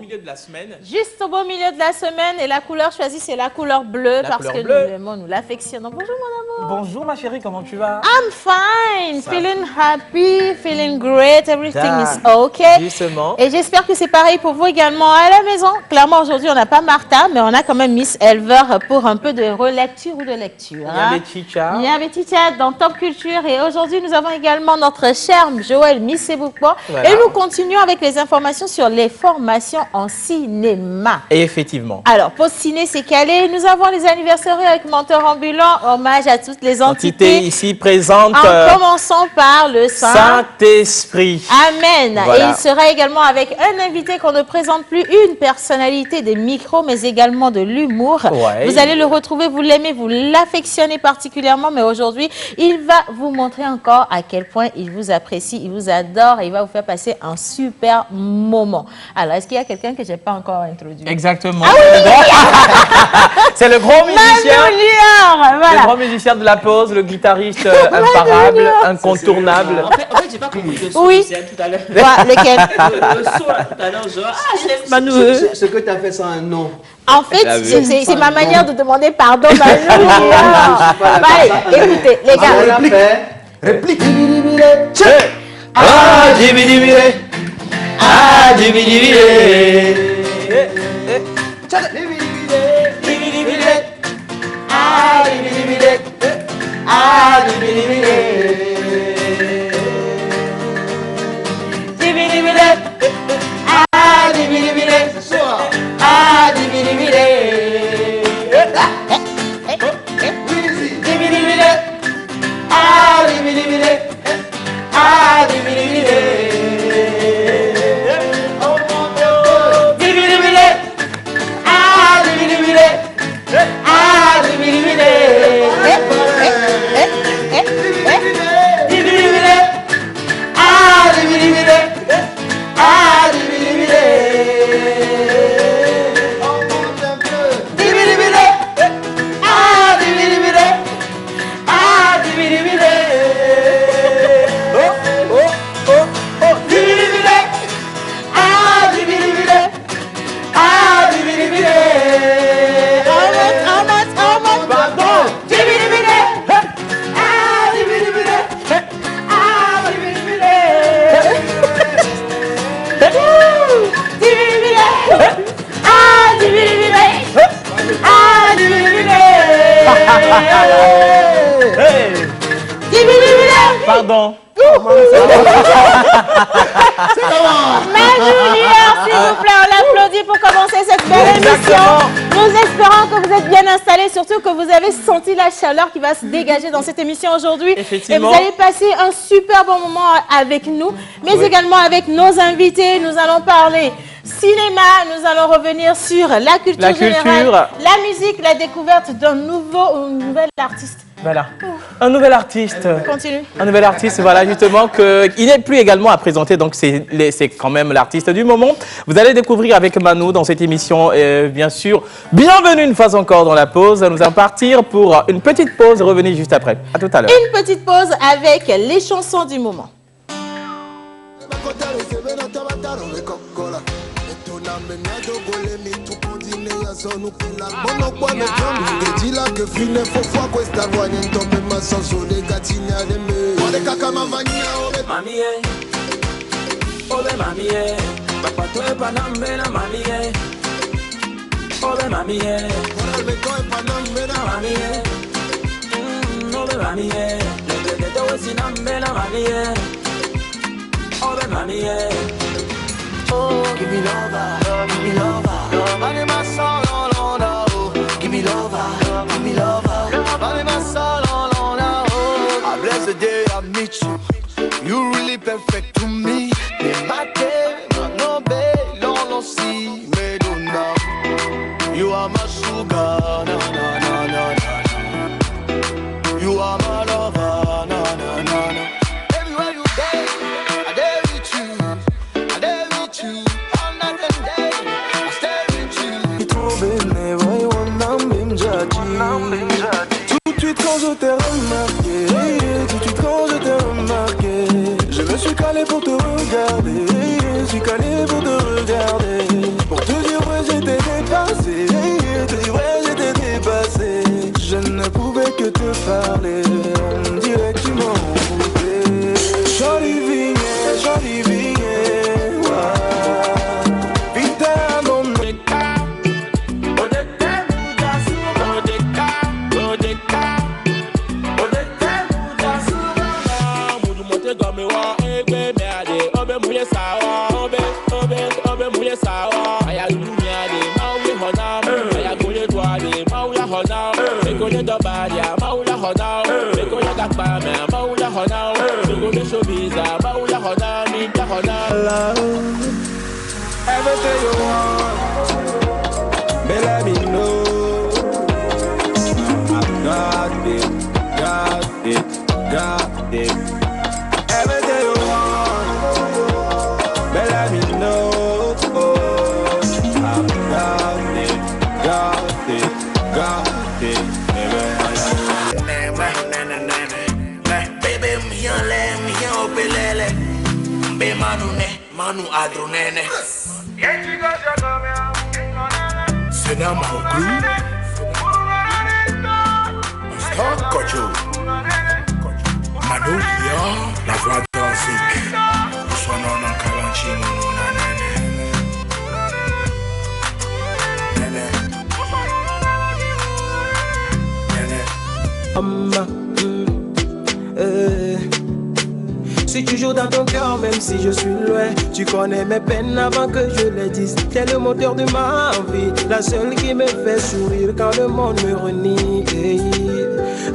milieu de la semaine. Juste au beau milieu de la semaine. Et la couleur choisie, c'est la couleur bleue parce que nous l'affectionnons. Bonjour mon amour. Bonjour ma chérie, comment tu vas? I'm fine. Feeling happy, feeling great. Everything is okay. Justement. Et j'espère que c'est pareil pour vous également à la maison. Clairement, aujourd'hui, on n'a pas Martha, mais on a quand même Miss Elver pour un peu de relecture ou de lecture. Il y a Chicha dans Top Culture. Et aujourd'hui, nous avons également notre cher Joël Missebouko. Voilà. Et nous continuons avec les informations sur les formations en cinéma. Et effectivement. Alors, Pause Ciné, c'est calé. Nous avons les anniversaires avec Menteur Ambulant. Hommage à toutes les entités ici présentes. En commençant par le Saint-Esprit. Amen. Voilà. Et il sera également avec un invité qu'on ne présente plus, une personnalité des micros, mais également de l'humour. Ouais. Vous allez le retrouver, vous l'aimez, vous l'affectionnez particulièrement, mais aujourd'hui, il va vous montrer encore à quel point il vous apprécie, il vous adore et il va vous faire passer un super moment. Alors, est-ce qu'il y a quelqu'un que je n'ai pas encore introduit? Exactement. Ah oui. C'est le grand musicien. Voilà. Le grand musicien de la pause, le guitariste imparable, incontournable. En fait, j'ai pas compris le son tout à l'heure. Lequel? Le son tout à l'heure, genre, je laisse Manu. Ce que tu as fait, c'est un nom. En fait, c'est ma manière de demander pardon, Manu. Allez, écoutez, les gars. Réplique. Ah, dibidibide. Ah, dibidibide. Ah, dibidibide. Ah, dibidibide. Dibidibide. Ah, dibidibide. Ah, dibidibide. Dibidibide. Ah, dibidibide. Ah, dibidibide. Oh mon Dieu. Dibidibide. Ah, dibidibide. Ah, dibidibide. Dibidibide. Ah, dibidibide. Ah, dibidibide. Oh mon Dieu. Dibidibide. Ah, dibidibide. Ah, dibidibide. Pardon. S'il vous plaît, on l'applaudit pour commencer cette belle émission. Nous espérons que vous êtes bien installés, surtout que vous avez senti la chaleur qui va se dégager dans cette émission aujourd'hui. Et vous allez passer un super bon moment avec nous, mais également avec nos invités. Nous allons parler cinéma, nous allons revenir sur la culture générale, la musique, la découverte d'un nouvel artiste. Voilà, un nouvel artiste. Continue. Un nouvel artiste, voilà, justement, il n'est plus également à présenter, donc c'est quand même l'artiste du moment. Vous allez découvrir avec Manu dans cette émission, bien sûr. Bienvenue une fois encore dans la pause. Nous allons partir pour une petite pause et revenir juste après. À tout à l'heure. Une petite pause avec les chansons du moment. Oh, give me lover, give me lover. Money my soul all on oh. Give me lover, give me lover. Money my soul all on oh. I bless the day I meet you. You really perfect to me. Me mate, no babe, no see me do now. You are my sugar, no no no no no. You are my lover, no no no no. Everywhere you go, I dare with you. Tout de suite quand je t'ai remarqué, tout de suite quand je t'ai remarqué, je me suis calé pour te regarder, je suis calé pour te regarder. Pour Je ne pouvais que te parler, on dirait que tu m'as envoûté. Jolie vie, vite à mon everything you want, but let me know. I got it. Everything you want, but let me know. I got it. Baby, Manu adronene. C'est dans ma grue. Stop, Kocho. Manu, la voix dansique. Son nom en Calanchino, Je suis toujours dans ton cœur, même si je suis loin. Tu connais mes peines avant que je les dise. T'es le moteur de ma vie, la seule qui me fait sourire quand le monde me renie.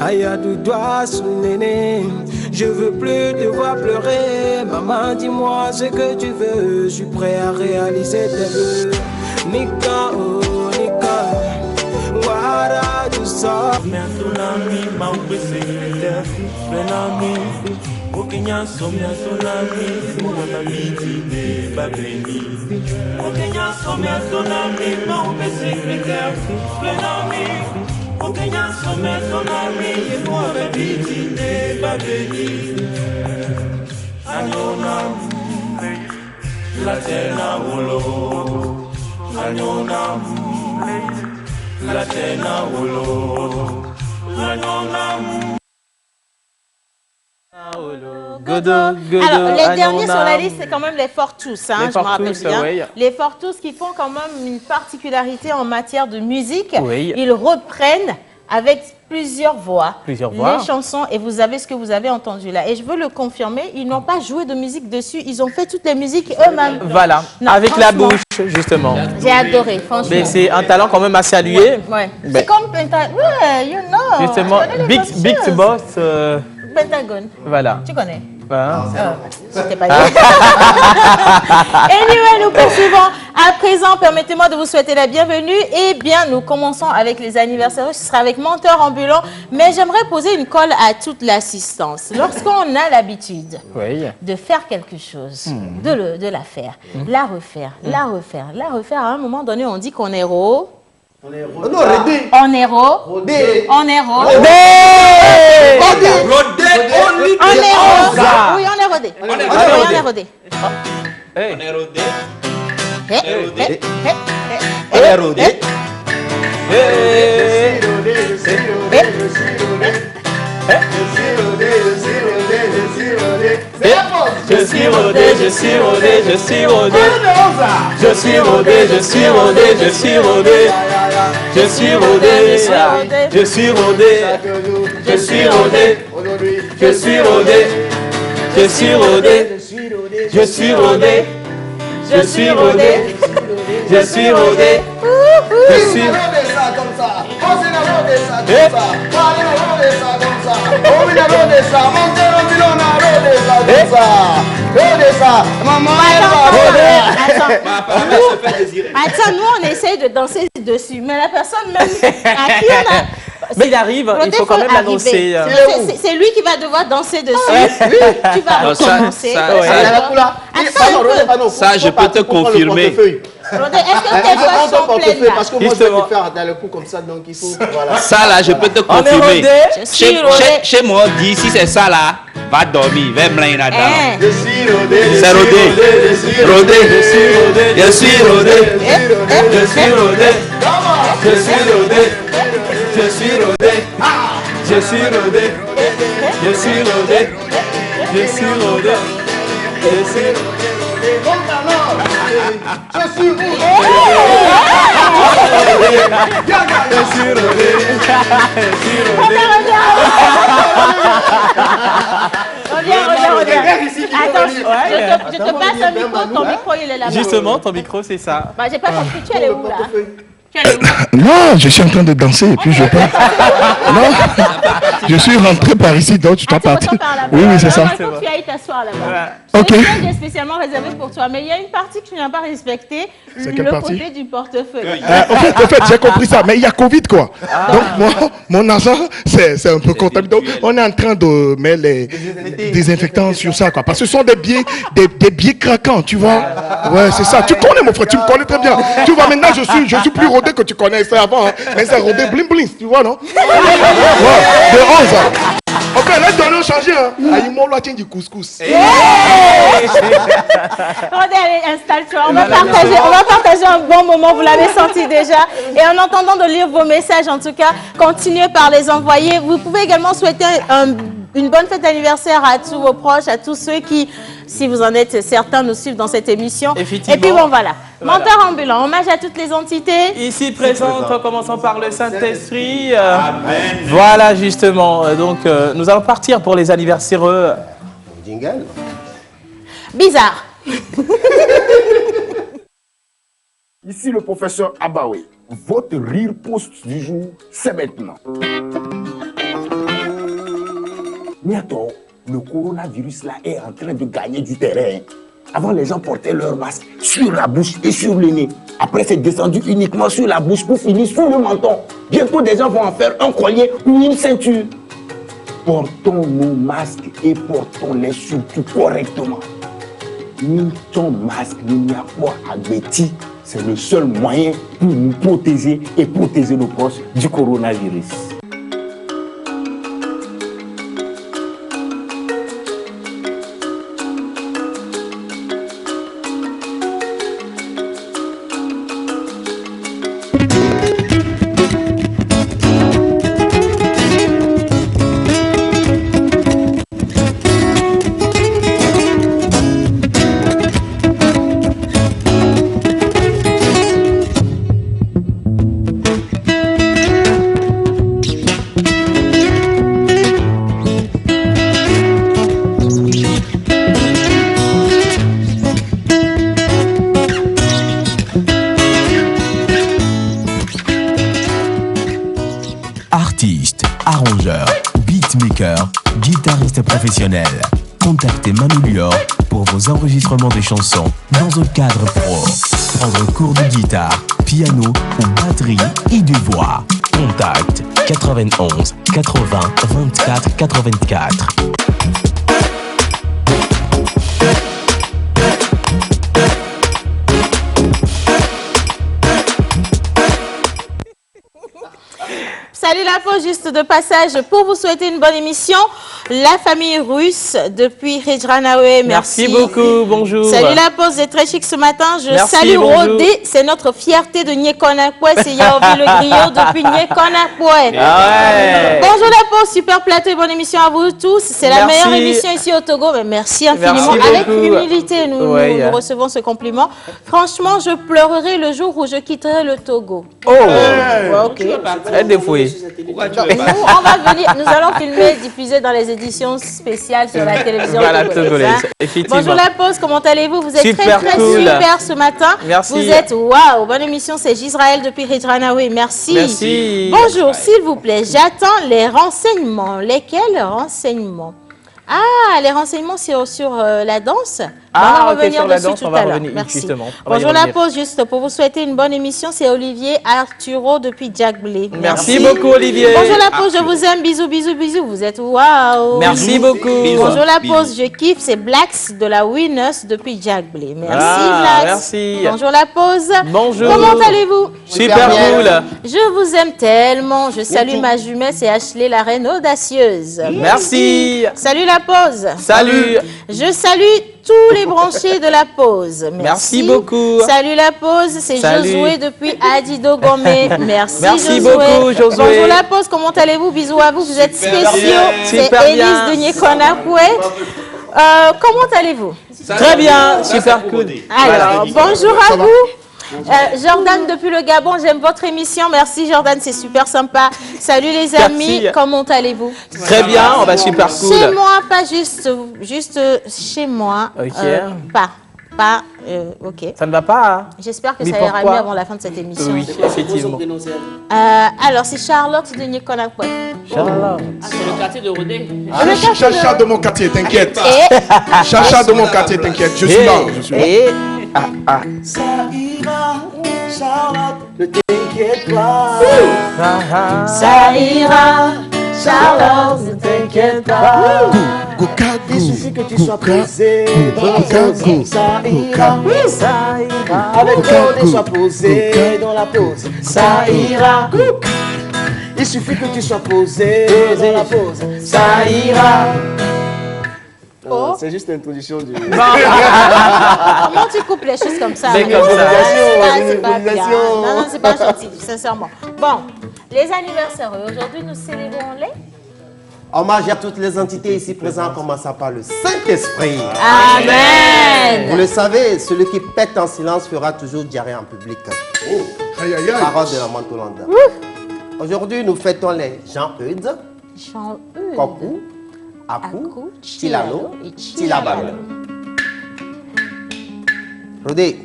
Aïe, à tout doigt sous néné. Je veux plus te voir pleurer. Maman, dis-moi ce que tu veux. Je suis prêt à réaliser tes vœux. Nika, oh, Nika. Wara, tout ça. Okenya somya tsunami, mwana mitine babeni. Okenya somya tsunami, maumbe secrétaire, plenami. Okenya somya tsunami, mwana mitine babeni. Anyonam, la tena wolo. Anyonam, la tena wolo. Anyonam. Alors, les derniers sur la liste, c'est quand même les Fortous, hein, je me rappelle bien. Oui. Les Fortous qui font quand même une particularité en matière de musique. Oui. Ils reprennent avec plusieurs voix les chansons et vous avez ce que vous avez entendu là. Et je veux le confirmer, ils n'ont pas joué de musique dessus, ils ont fait toutes les musiques eux-mêmes. Voilà, non, avec la bouche, justement. J'ai adoré, franchement. Mais c'est un talent quand même à saluer. Ouais. C'est comme Pentagon. Ouais, you know. Justement, Big Boss. Pentagone. Voilà. Tu connais? C'était pas Anyway, nous poursuivons. À présent, permettez-moi de vous souhaiter la bienvenue. Eh bien, nous commençons avec les anniversaires. Ce sera avec Menteur Ambulant. Mais j'aimerais poser une colle à toute l'assistance. Lorsqu'on a l'habitude de faire quelque chose, de la faire, la refaire, à un moment donné, on dit qu'on est héros. On est héros. On est héros. Oui, on est rodé. Je suis rodé. Je suis rodé. Je suis rodé. Je suis rodé. Je suis rodé. Je suis rodé. Je suis rodé. Je suis rodé. Je suis rodé. Je suis rodé. Je suis rodé. Je suis rodé. Je suis rodé. Je suis rodé. Je suis Attends, nous on essaye de danser dessus, mais la personne même à qui on a... Mais il arrive, il faut quand même l'annoncer. C'est lui qui va devoir danser dessus. Tu vas recommencer. Ça, je peux te confirmer. Rodé, est-ce que tes voix sont pleines là? Parce que moi, je vais le faire dans le coup comme ça, donc il faut... Voilà. Ça, là, je peux te confirmer. Chez moi, on dit, si c'est ça, là, va dormir, va me l'aider là-dedans. Je suis rodé. C'est rodé. Rodé. Je suis rodé. Je suis rodé. Je suis rodé. Je suis rodé. Je suis rodé. Je suis rodé. Je suis rodé. Je suis rodé. Je suis rodé. Je suis rodé. Je te passe un micro, ton micro il est là-bas. Justement, ton micro c'est ça. Bah, j'ai pas compris, tu es où là? Non, je suis en train de danser et puis je pars. Non, je suis rentré par ici, donc tu dois partir. Oui, c'est ça. Il faut que tu ailles t'asseoir là-bas. Ok. Le siège est spécialement réservé pour toi, mais il y a une partie que tu n'as pas respectée, quelle le partie? côté du portefeuille. En fait, j'ai compris ça, mais il y a Covid, quoi. Donc, moi, mon argent, c'est un peu comptable. Donc, on est en train de mettre les désinfectants sur ça, quoi. Parce que ce sont des billets craquants, tu vois. Ouais, c'est ça. Tu connais, mon frère, tu me connais très bien. Tu vois, maintenant, je suis plus rodé que tu connaissais avant. Hein. Mais c'est rodé bling bling, tu vois, non? Ouais, de 11 ans. Ok, là, on a changé. Hein. Aïe-moi, là, tiens du couscous. Rodé, allez, installe-toi. On va partager un bon moment, vous l'avez senti déjà. Et en entendant de lire vos messages, en tout cas, continuez par les envoyer. Vous pouvez également souhaiter une bonne fête d'anniversaire à tous vos proches, à tous ceux qui, si vous en êtes certains, nous suivent dans cette émission. Effectivement. Et puis bon, voilà. Menteur ambulant, hommage à toutes les entités. Ici présente, en commençant par le Saint-Esprit. Voilà, justement. Donc, nous allons partir pour les anniversaires. Jingle. Bizarre. Ici le professeur Abaoué. Votre rire post du jour, c'est maintenant. Mais attends, le coronavirus là est en train de gagner du terrain. Avant, les gens portaient leur masque sur la bouche et sur le nez. Après, c'est descendu uniquement sur la bouche pour finir sur le menton. Bientôt, des gens vont en faire un collier ou une ceinture. Portons nos masques et portons-les surtout correctement. Ni ton masque, ni la foi à Betty, c'est le seul moyen pour nous protéger et protéger nos proches du coronavirus. Artiste, arrangeur, beatmaker, guitariste professionnel. Contactez Manu Lior pour vos enregistrements de chansons dans un cadre pro. Prendre cours de guitare, piano ou batterie et de voix. Contact 91 80 24 84. Salut la pause, juste de passage pour vous souhaiter une bonne émission. La famille russe depuis Hejranaoué, merci. Merci beaucoup, bonjour. Salut la pause, c'est très chic ce matin. Je Merci, salue bonjour. Rodé, c'est notre fierté de Nyekonakwe, c'est Yaobi le griot depuis Nyekonakwe. Ah ouais. Bonjour la pause, super plateau et bonne émission à vous tous. C'est la Merci. meilleure émission ici au Togo, mais merci infiniment. Merci Avec beaucoup. humilité, nous recevons ce compliment. Franchement, je pleurerai le jour où je quitterai le Togo. Oh, Ouais, ok. elle défouille. Pourquoi tu veux Nous, on va venir, nous allons filmer, diffuser dans les éditions spéciales sur la télévision Voilà, togolaise. togolaise, Hein. effectivement. Bonjour la pause, comment allez-vous? Vous êtes Super très cool. super ce matin. Merci. Vous êtes waouh, bonne émission, c'est Gisraël depuis Hejranaoué. Merci. Merci. Bonjour, s'il vous plaît, j'attends les renseignements. Lesquels renseignements? Ah, les renseignements sur la danse. Ah, on va ok, revenir sur la dessus danse, tout on va à l'heure. revenir, Merci. justement. On va y Bonjour la revenir. pause, juste pour vous souhaiter une bonne émission, c'est Olivier Arturo depuis Jack Blé. Merci beaucoup, Olivier. Bonjour la pause, je vous aime, bisous, bisous, bisous, vous êtes waouh. Merci beaucoup. Bonjour la pause, je kiffe, c'est Blacks de la Winners depuis Jack Blé. Merci Ah, Blacks. merci. Bonjour la pause. Bonjour. Comment allez-vous? Super cool. Je vous aime tellement. Je salue ma jumelle, c'est Ashley la reine audacieuse. Merci. Salut la pause. Salut. Je salue tous les branchés de la pause. Merci beaucoup. Salut la pause, c'est Josué depuis Adido Gomé. Merci beaucoup, Josué. Bonjour la pause, comment allez-vous? Bisous à vous, vous êtes spéciaux. C'est Élise de Nyekonakwe. Comment allez-vous? Très bien, super cool. Alors, bonjour à vous. Jordan depuis le Gabon, j'aime votre émission. Merci Jordan, c'est super sympa. Salut les amis, comment allez-vous? Très bien, on va super cool. Chez moi, pas juste chez moi. Ok. Ok. Ça ne va pas, hein? J'espère que ça ira mieux avant la fin de cette émission. Oui, effectivement. Alors, c'est Charlotte de Nyekonakwe. Charlotte. Ah, c'est le quartier de Rodé. Chacha de mon quartier, t'inquiète. Chacha de mon quartier, t'inquiète. Je suis là. Je suis là. Ça ira, Charlotte, ne t'inquiète pas. Ça ira, Charlotte, ne t'inquiète pas. Il suffit que tu sois posé dans la pause. Ça ira, ça ira. Avec Rodé, sois posé dans la pause. Ça ira. Il suffit que tu sois posé dans la pause. Ça ira. Oh. C'est juste l'introduction du... Comment tu coupes les choses comme ça? C'est comme ça. C'est pas bien. Non, c'est pas gentil, sincèrement. Bon, les anniversaires, aujourd'hui, nous célébrons les... Hommage à toutes les entités ici présentes, en commençant par le Saint-Esprit. Amen. Vous le savez, celui qui pète en silence fera toujours diarrhée en public. Aïe, aïe, aïe. Parole de la Mantolande. Aujourd'hui, nous fêtons les Jean-Eudes, Kokou, Akou, Tilalo et Tilabalo. Rodé,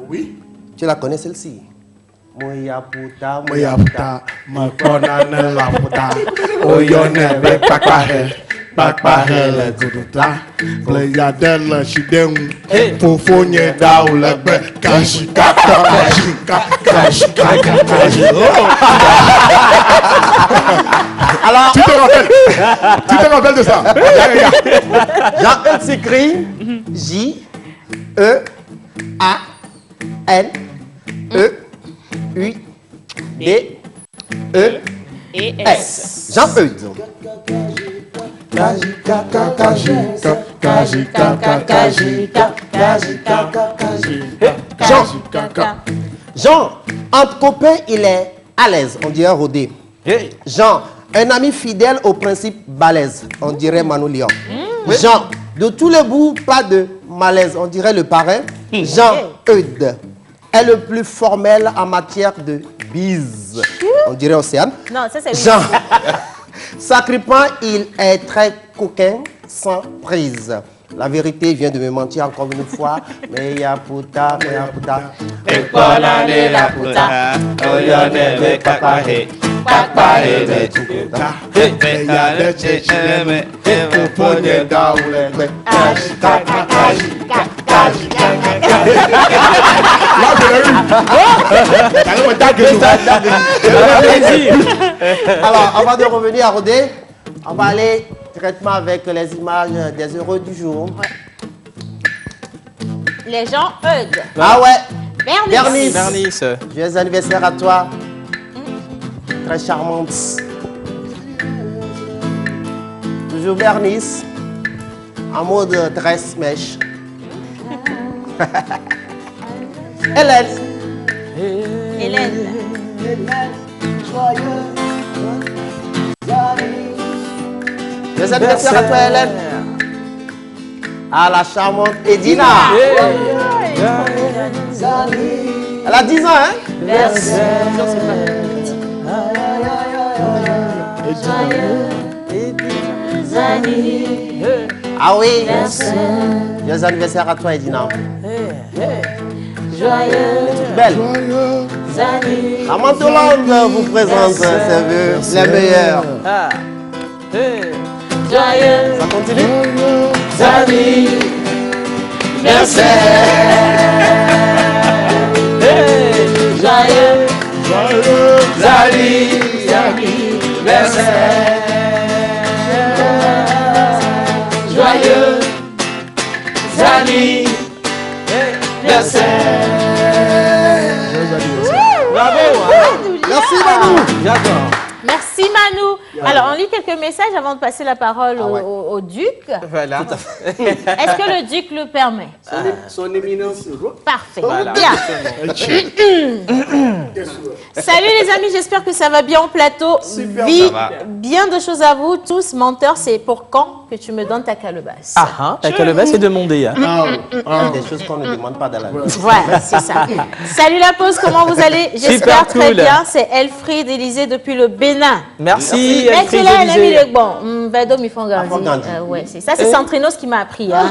Oui. tu la connais celle-ci? Moya puta, Moya puta, makona la puta, oyone be pakpahe le kuduta, pleyadele shidem, fofonye daule be kashika. Alors, Tu te rappelles de ça? Jean-Eudes s'écrit J-E-A-N-E-U-D-E-S. Jean-Eudes. Jean, entre copains, il est à l'aise, on dirait Rodé. Jean, un ami fidèle au principe balèze, on dirait Manu Lion. Jean, de tous les bouts, pas de malaise, on dirait le parrain. Jean-Eudes est le plus formel en matière de bise, on dirait Océane. Non, ça c'est... Jean, sacripant, il est très coquin, sans prise. La vérité vient de me mentir encore une fois. Mais ya puta, mais ya puta. Ekolane la puta, oyone be pakpahe, pakpahe be tukuta. Ekane checheme, efofonye daule be Alors, avant de revenir à Rodé, on va aller directement avec les images des heureux du jour. Les Jean-Eudes. Ah ouais. Bernice. Bernice. Joyeux anniversaire à toi. Très charmante. Toujours Bernice. En mode dress-mèche. Hélène. Hélène. Joyeux anniversaire à toi, Hélène. À la charmante Edina. Elle a 10 ans, hein? Ah oui. Joyeux anniversaire à toi, Edina. Toute belle. La Mantolande vous présente ses vœux les meilleurs. Ça continue? Bravo. Merci, Manu. J'adore. Merci Manu. Alors, on lit quelques messages avant de passer la parole au duc. Voilà. Est-ce que le duc le permet? Son éminence. Parfait. Voilà. Bien. Salut les amis, j'espère que ça va bien au plateau. Bien de choses à vous tous. Menteur, c'est pour quand que tu me donnes ta calebasse? Ta calebasse est demandée. Des choses qu'on ne demande pas dans la vie. Voilà, c'est ça. Salut la pause, comment vous allez? J'espère très cool. bien. C'est Elfried Élysée depuis le Bénin. Merci. Merci là, elle a mis le bon. Vadom, ils font grandir. Ouais, c'est ça. C'est Centrinos qui m'a appris. Hein.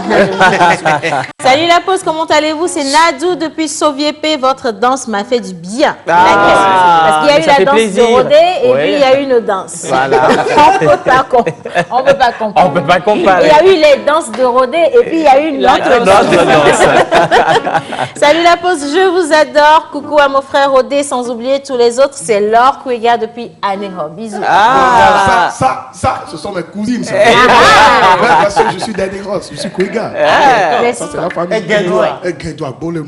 Salut la pause, comment allez-vous? C'est Nadou depuis Soviépé. Votre danse m'a fait du bien. Parce qu'il y a eu la danse de Rodé et puis il y a eu une danse. Voilà. On peut pas comparer. On peut pas comparer. Il y a eu les danses de Rodé et puis il y a eu une autre danse. Salut la pause, je vous adore. Coucou à mon frère Rodé, sans oublier tous les autres. C'est Laure Kouega depuis Aného. Bisous. Ça, ce sont mes cousines. Ça. Parce que je suis d'Anéros, je suis Kouega. Ça, c'est la famille. Et Guédois, bon le mot.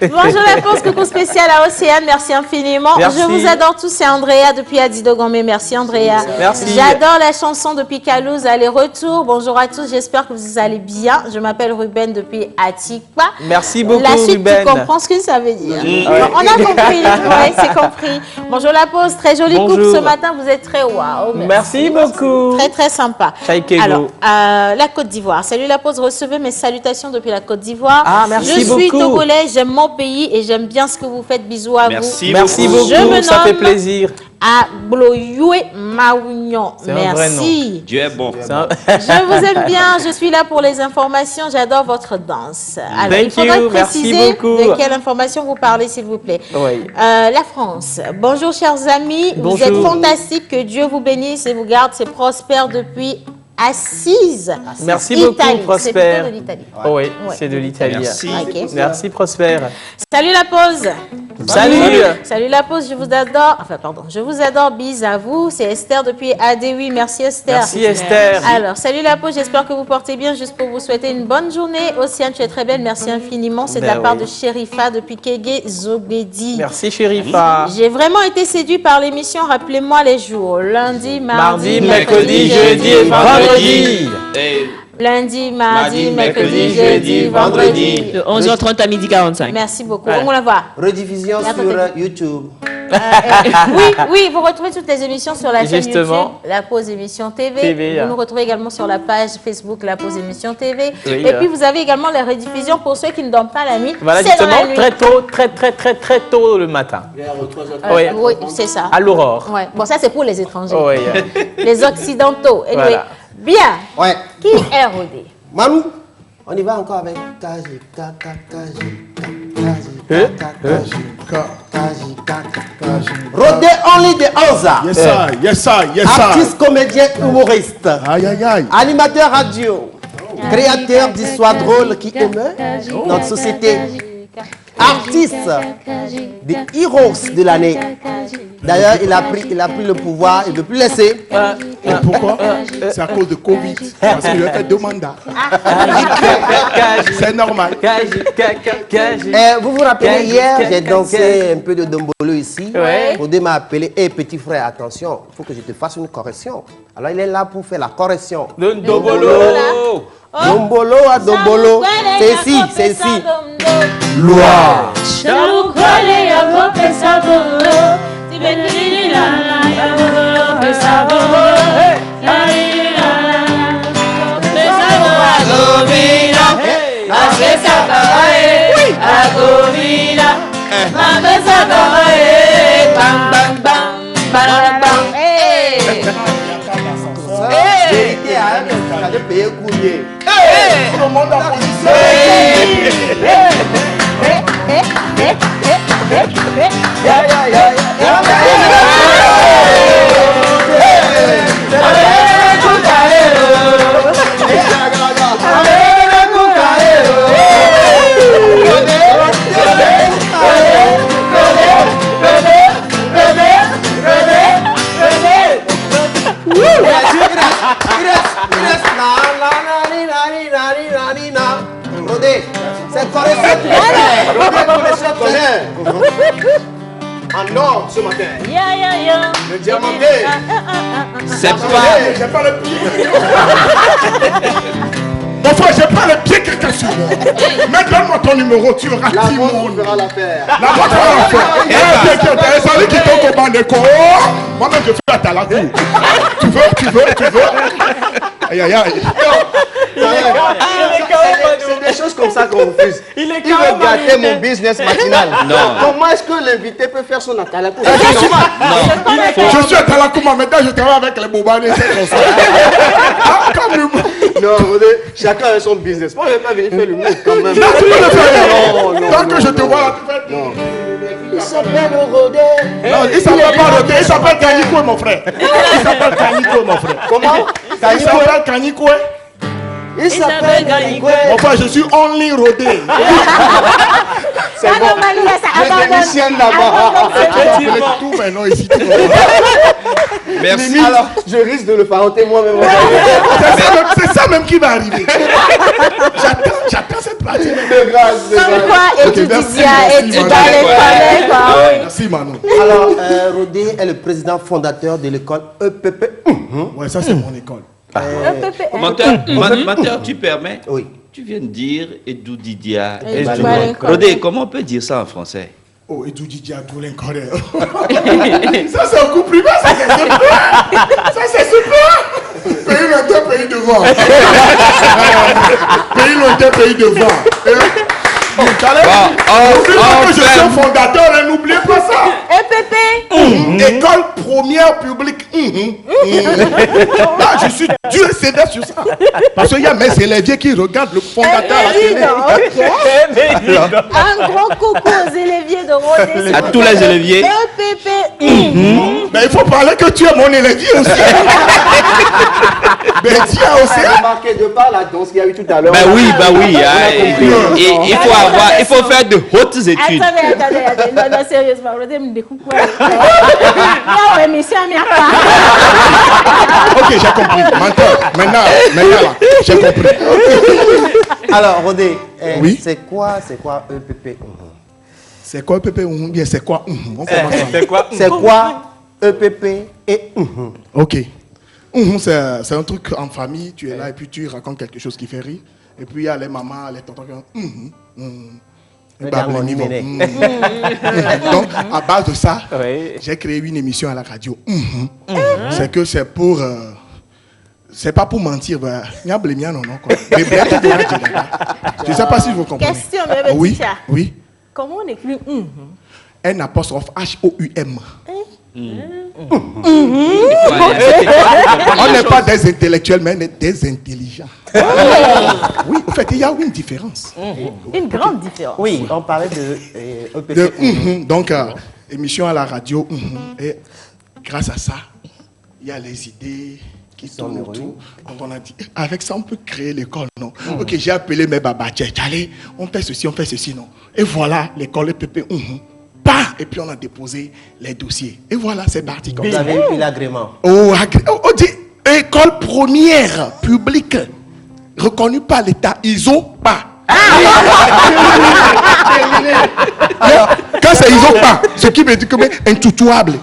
Bonjour la pause, coucou spécial à Océane, merci infiniment. Merci. Je vous adore tous, c'est Andrea depuis Adido Gombe, merci Andrea. Merci. J'adore la chanson depuis Calouse, allez-retour. Bonjour à tous, j'espère que vous allez bien. Je m'appelle Ruben depuis Atikpa. Merci beaucoup, La suite, Ruben. tu comprends ce que ça veut dire. On a compris, ouais, c'est compris. Bonjour la pause, très jolie coupe ce matin, vous êtes très waouh. Merci beaucoup. Très très sympa. Chaikego. Alors, la Côte d'Ivoire. Salut la pause, recevez mes salutations depuis la Côte d'Ivoire. Merci Je suis beaucoup. togolais, j'aime mon pays et j'aime bien ce que vous faites. Bisous à vous. Merci beaucoup, Je me ça fait nomme plaisir. à Bloyoué Maougnon. C'est un vrai nom. Merci. Dieu est bon. Je vous aime bien, je suis là pour les informations, j'adore votre danse. Alors, il faudrait préciser de quelle information vous parlez, s'il vous plaît. Oui. La France. Bonjour, chers amis. Bonjour. Vous êtes fantastiques. Que Dieu vous bénisse et vous garde. C'est Prosper depuis Assise. Merci Italie. beaucoup, Prosper. C'est plutôt de l'Italie. Oui, c'est de l'Italie. Merci. Okay. Merci, Prosper. Salut la pause. Salut. Salut la pause, je vous adore. Enfin, pardon, je vous adore. Bis à vous. C'est Esther depuis AD8. Merci Esther. Merci Esther. Alors, salut la pause, j'espère que vous portez bien. Juste pour vous souhaiter une bonne journée. Océane, tu es très belle. Merci infiniment. C'est de la part de Sherifa depuis Kégué Zobedi. Merci Sherifa. J'ai vraiment été séduit par l'émission. Rappelez-moi les jours. Lundi, mardi, mercredi, jeudi et vendredi. Lundi, mardi, mercredi, jeudi, vendredi. De 11h30 à 12h45. Merci beaucoup. On la voit. Rediffusion sur YouTube. Oui, vous retrouvez toutes les émissions sur la chaîne Justement. YouTube, La Pause Émission TV. Vous nous retrouvez également sur la page Facebook La Pause Émission TV. Oui, et puis vous avez également les rediffusions pour ceux qui ne dorment pas la nuit. Voilà, c'est dans la justement, nuit. très tôt le matin. Oui, c'est ça. À l'aurore. Ouais. Bon, ça c'est pour les étrangers. Oui. Les occidentaux. Anyway. Voilà. Bien. Ouais. Qui est Rodé? Manu, on y va encore avec Kajika. Rodé only de Anza. Yes, sir. Artiste, comédien, humoriste. Aïe. Animateur radio. Créateur d'histoires drôles qui émeut notre société. Artiste des Heroes de l'année. D'ailleurs, il a pris le pouvoir et ne plus laisser. Et pourquoi? C'est à cause de Covid. Parce qu'il a fait 2 mandats. C'est normal. Vous vous rappelez, hier, j'ai dansé un peu de Dombolo ici. Rodé m'a appelé. Hé, petit frère, attention, il faut que je te fasse une correction. Alors, il est là pour faire la correction. Dombolo. Dombolo à Dombolo. C'est ici. Loi. Tout le monde en position. Rodé, c'est correction. en or ce matin. Le diamanté. C'est pas... J'ai pas le pied. Mon frère, j'ai pas le pied quelqu'un sur moi. Mais donne-moi ton numéro, tu auras La Timon. montre fera l'affaire. La montre fera l'affaire. T'es celui qui tombe au banc de co. Moi-même, je fais la talakou. Tu veux. Aïe, aïe, aïe. C'est des choses comme ça qu'on refuse. Il veut gâter mon business matinal. Non. Comment est-ce que l'invité peut faire son atalakou? Je suis à Talakouma, maintenant je travaille avec les bobanés, c'est comme ça. Ah, comme le monde. Non, chacun a son business. Moi, je ne vais pas venir faire le monde quand même. Non, tu peux le faire. Non. Tant que je te vois là, tu fais. Non. Il s'appelle Rodé. Non, il s'appelle pas Rodé, il s'appelle Kaniko, mon frère. Il s'appelle Kaniko, mon frère. Comment? Il s'appelle Kaniko. Il s'appelle Kaniko. Mon frère, je suis only Rodé. C'est bon. Je démissionne d'abord. Tout maintenant ici. Merci. Alors, je risque de le faroter moi-même. C'est ça même qui va arriver. J'attends cette partie. De grâce, de Comme grâce. quoi, Ok, merci, et tu dans les palais, quoi. Merci, Manon. Alors, Rodé est le président fondateur de l'école EPP. Ouais, ça c'est mon école. Menteur, tu permets? Oui. Tu viens de dire Edou Didia. Edou. Rodé, comment on peut dire ça en français? Oh, Edou Didia, tout l'incorrect. Ça c'est un coup privé, ça c'est super. Ça c'est super. Pays lointain, pays devant. Pays lointain, pays devant. Je suis un fondateur, n'oubliez pas ça. EPP. École première publique. Là, je suis Dieu cédé sur ça. Parce qu'il y a mes élèves qui regardent le fondateur à la télé. Un gros coucou aux éleviers de Rodé. À tous les éleviers. EPP. Mais il faut parler que tu es mon élevier aussi. Mais tu as aussi. Vous remarquez de par la danse qu'il y a eu tout à l'heure. Bah oui. Il faut faire de hautes études. Attendez. Non, sérieusement, Rodé me découpe. Non, mais c'est un Ok, j'ai compris. Maintenant, là, j'ai compris. Alors, Rodé, Oui. c'est quoi EPP? C'est quoi EPP ou bien c'est quoi on commence. C'est quoi EPP et Ok. C'est un truc en famille, tu es là et puis tu racontes quelque chose qui fait rire. Et puis il y a les mamans, les tontons qui Donc, à base de ça, j'ai créé une émission à la radio. C'est que c'est pour... c'est pas pour mentir. Je ne sais pas si vous comprenez. Question, bébé Oui, Ticha. oui. Comment on écrit N apostrophe H-O-U-M. On n'est pas des intellectuels, mais des intelligents. Oui, en fait, il y a une différence. Une grande différence. Oui, on parlait de EPP. Donc, émission à la radio. Et grâce à ça, il y a les idées qui tournent autour. Donc, on a dit, avec ça, on peut créer l'école, non? Ok, j'ai appelé mes babas. Allez, on fait ceci, non? Et voilà, l'école EPP. Et puis on a déposé les dossiers. Et voilà, c'est parti comme Vous ça. avez eu l'agrément. On dit école première publique reconnue par l'État. ISO pas. Quand c'est ISO pas, ce qui veut dire que c'est intouchable.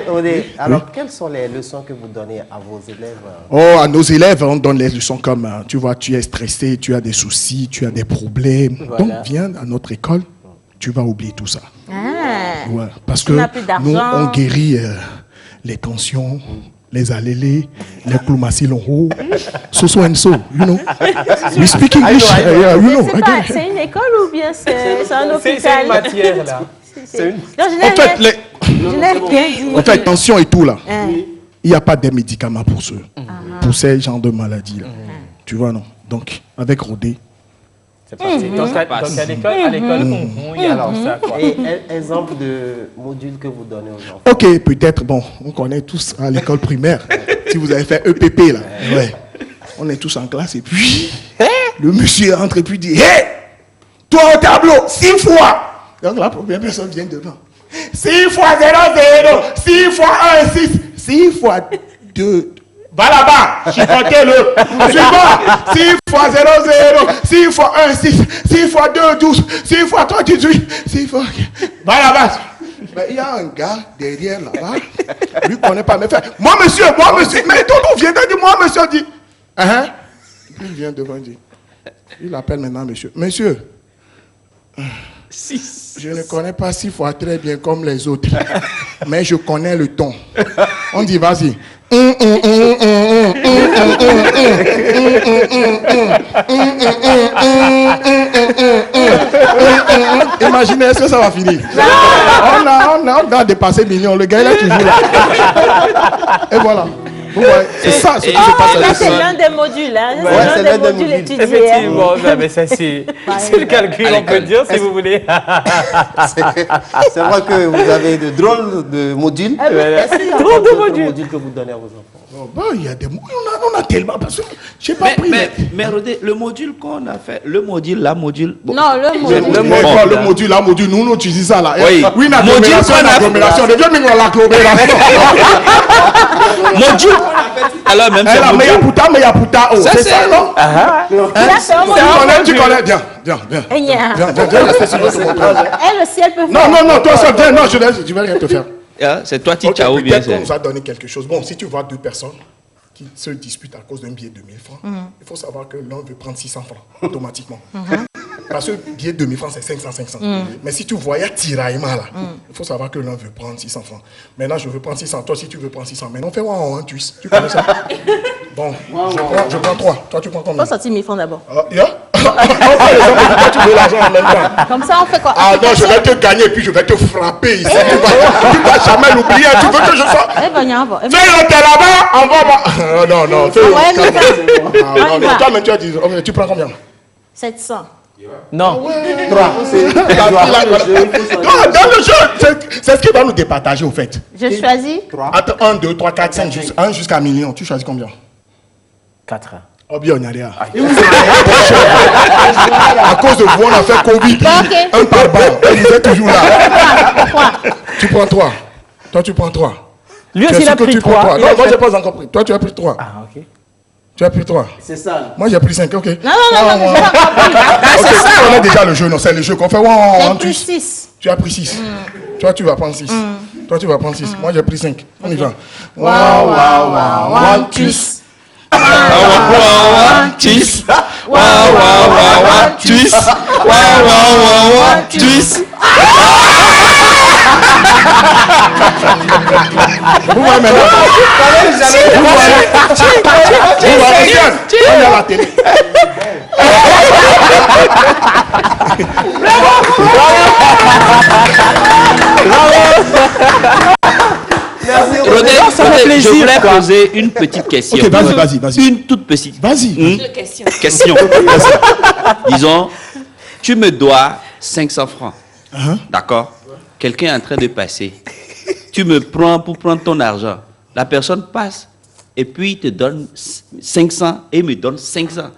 Rodé, alors quelles sont les leçons que vous donnez à vos élèves? Oh, à nos élèves, on donne les leçons comme, tu vois, tu es stressé, tu as des soucis, tu as des problèmes. Voilà. Donc, viens à notre école, tu vas oublier tout ça. Ouais, parce que nous, on guérit les tensions, les allélés, les cloumassis longs. So and so, you know. We speak English, you know. C'est une école ou bien c'est un hôpital? C'est une matière, là. En fait, tension et tout là. Il n'y a pas de médicaments pour ces genres de maladies là. Tu vois, non? Donc, avec Rodé. C'est parti. Donc, à l'école, il y a alors ça, quoi. Et exemple de module que vous donnez aux enfants? Ok, peut-être, bon, on connaît tous à l'école primaire. Si vous avez fait EPP là, ouais. On est tous en classe et puis, le monsieur entre et puis dit, hé, toi au tableau, 6 fois. Donc la première personne vient devant. 6 fois 0, 0. 6 fois 1, 6. 6 fois 2, Va là-bas, chiffotez-le. Suivant, 6 fois 0, 0, 6 fois 1, 6, 6 fois 2, 12, 6 fois 3, 18, 6 fois... Va là-bas. Mais il y a un gars derrière là-bas, lui connaît pas mes frères. Moi, monsieur, mais tonton vient de dire, moi, monsieur, dit. Il vient devant, il dit. Il appelle maintenant monsieur. Monsieur, 6. Je ne connais pas 6 fois très bien comme les autres, mais je connais le ton. On dit, vas-y. Imaginez, est-ce que ça va finir? On a dépassé million. Le gars, il est toujours là. Et voilà. C'est ça ce qui se passe. Là, c'est l'un des modules. Hein. C'est l'un des modules étudiés. Effectivement, mais ça c'est le calcul, on peut dire, si vous voulez. C'est vrai que vous avez de drôles de modules. Est-ce qu'il y a d'autres modules que vous donnez à vos enfants? Il y a des modules, on a tellement. Parce que je n'ai pas pris. Mais regardez, le module qu'on a fait, le module, la module. Bon. Non, le module. Le module, la module, nous utilisons ça là. Oui, une agglomération, Je deviens même l'agglomération. Module. Alors même c'est mais il y a Puta, oh. C'est ça, non? Tu connais, viens. Elle aussi, elle peut faire. Non, toi seul, viens, non, je vais rien te faire. C'est toi, Tichao, bien sûr. On nous a donné quelque chose. Bon, si tu vois 2 personnes qui se disputent à cause d'un billet de 1000 francs, il faut savoir que l'un veut prendre 600 francs automatiquement. Parce que le billet de 1000 francs, c'est 500. Mais si tu vois, il y a tiraillement là. Il faut savoir que l'un veut prendre 600 francs. Maintenant, je veux prendre 600. Toi, si tu veux prendre 600. Maintenant, fais-moi en twist. Tu connais ça? Bon, je prends 3. Toi, tu prends combien? Faut sortir 1000 francs d'abord. Tu veux l'argent en même temps. Comme ça, on fait quoi? Ah non, je vais te gagner puis je vais te frapper ici. Tu vas jamais l'oublier. Tu veux que je sois. Fais-le, t'es là-bas, envoie-moi. Non, fais-le. Toi-même, tu as dit. Tu prends combien? 700. Non. 3. Dans le jeu, c'est ce qui va nous départager au fait. Je choisis 3. Attends, 1, 2, 3, 4, 5, 1 jusqu'à 1 million. Tu choisis combien? 4. Oh bien, on y a rien. À cause de vous, on a fait Covid. Un par balle. Vous êtes toujours là. Tu prends 3. Toi, tu prends 3. Lui aussi, il a pris 3. Non, moi, je n'ai pas encore pris. Toi, tu as pris 3. Ah, ok. Tu as pris 3. C'est ça. Moi, j'ai pris 5. Ok. Non, je n'ai pas compris. C'est ça. On a déjà le jeu. Non, c'est le jeu qu'on fait. J'ai pris 6. Tu as pris 6. Toi, tu vas prendre 6. Toi, tu vas prendre 6. Moi, j'ai pris 5. On y va. Wow, twist. Twist. Vous voyez maintenant. On est à la télé. Je voulais poser une petite question. Ok, vas-y. Une toute petite. Vas-y. Question. Disons, tu me dois 500 francs. D'accord? Quelqu'un est en train de passer. Tu me prends pour prendre ton argent. La personne passe et puis il te donne 500 et me donne 500.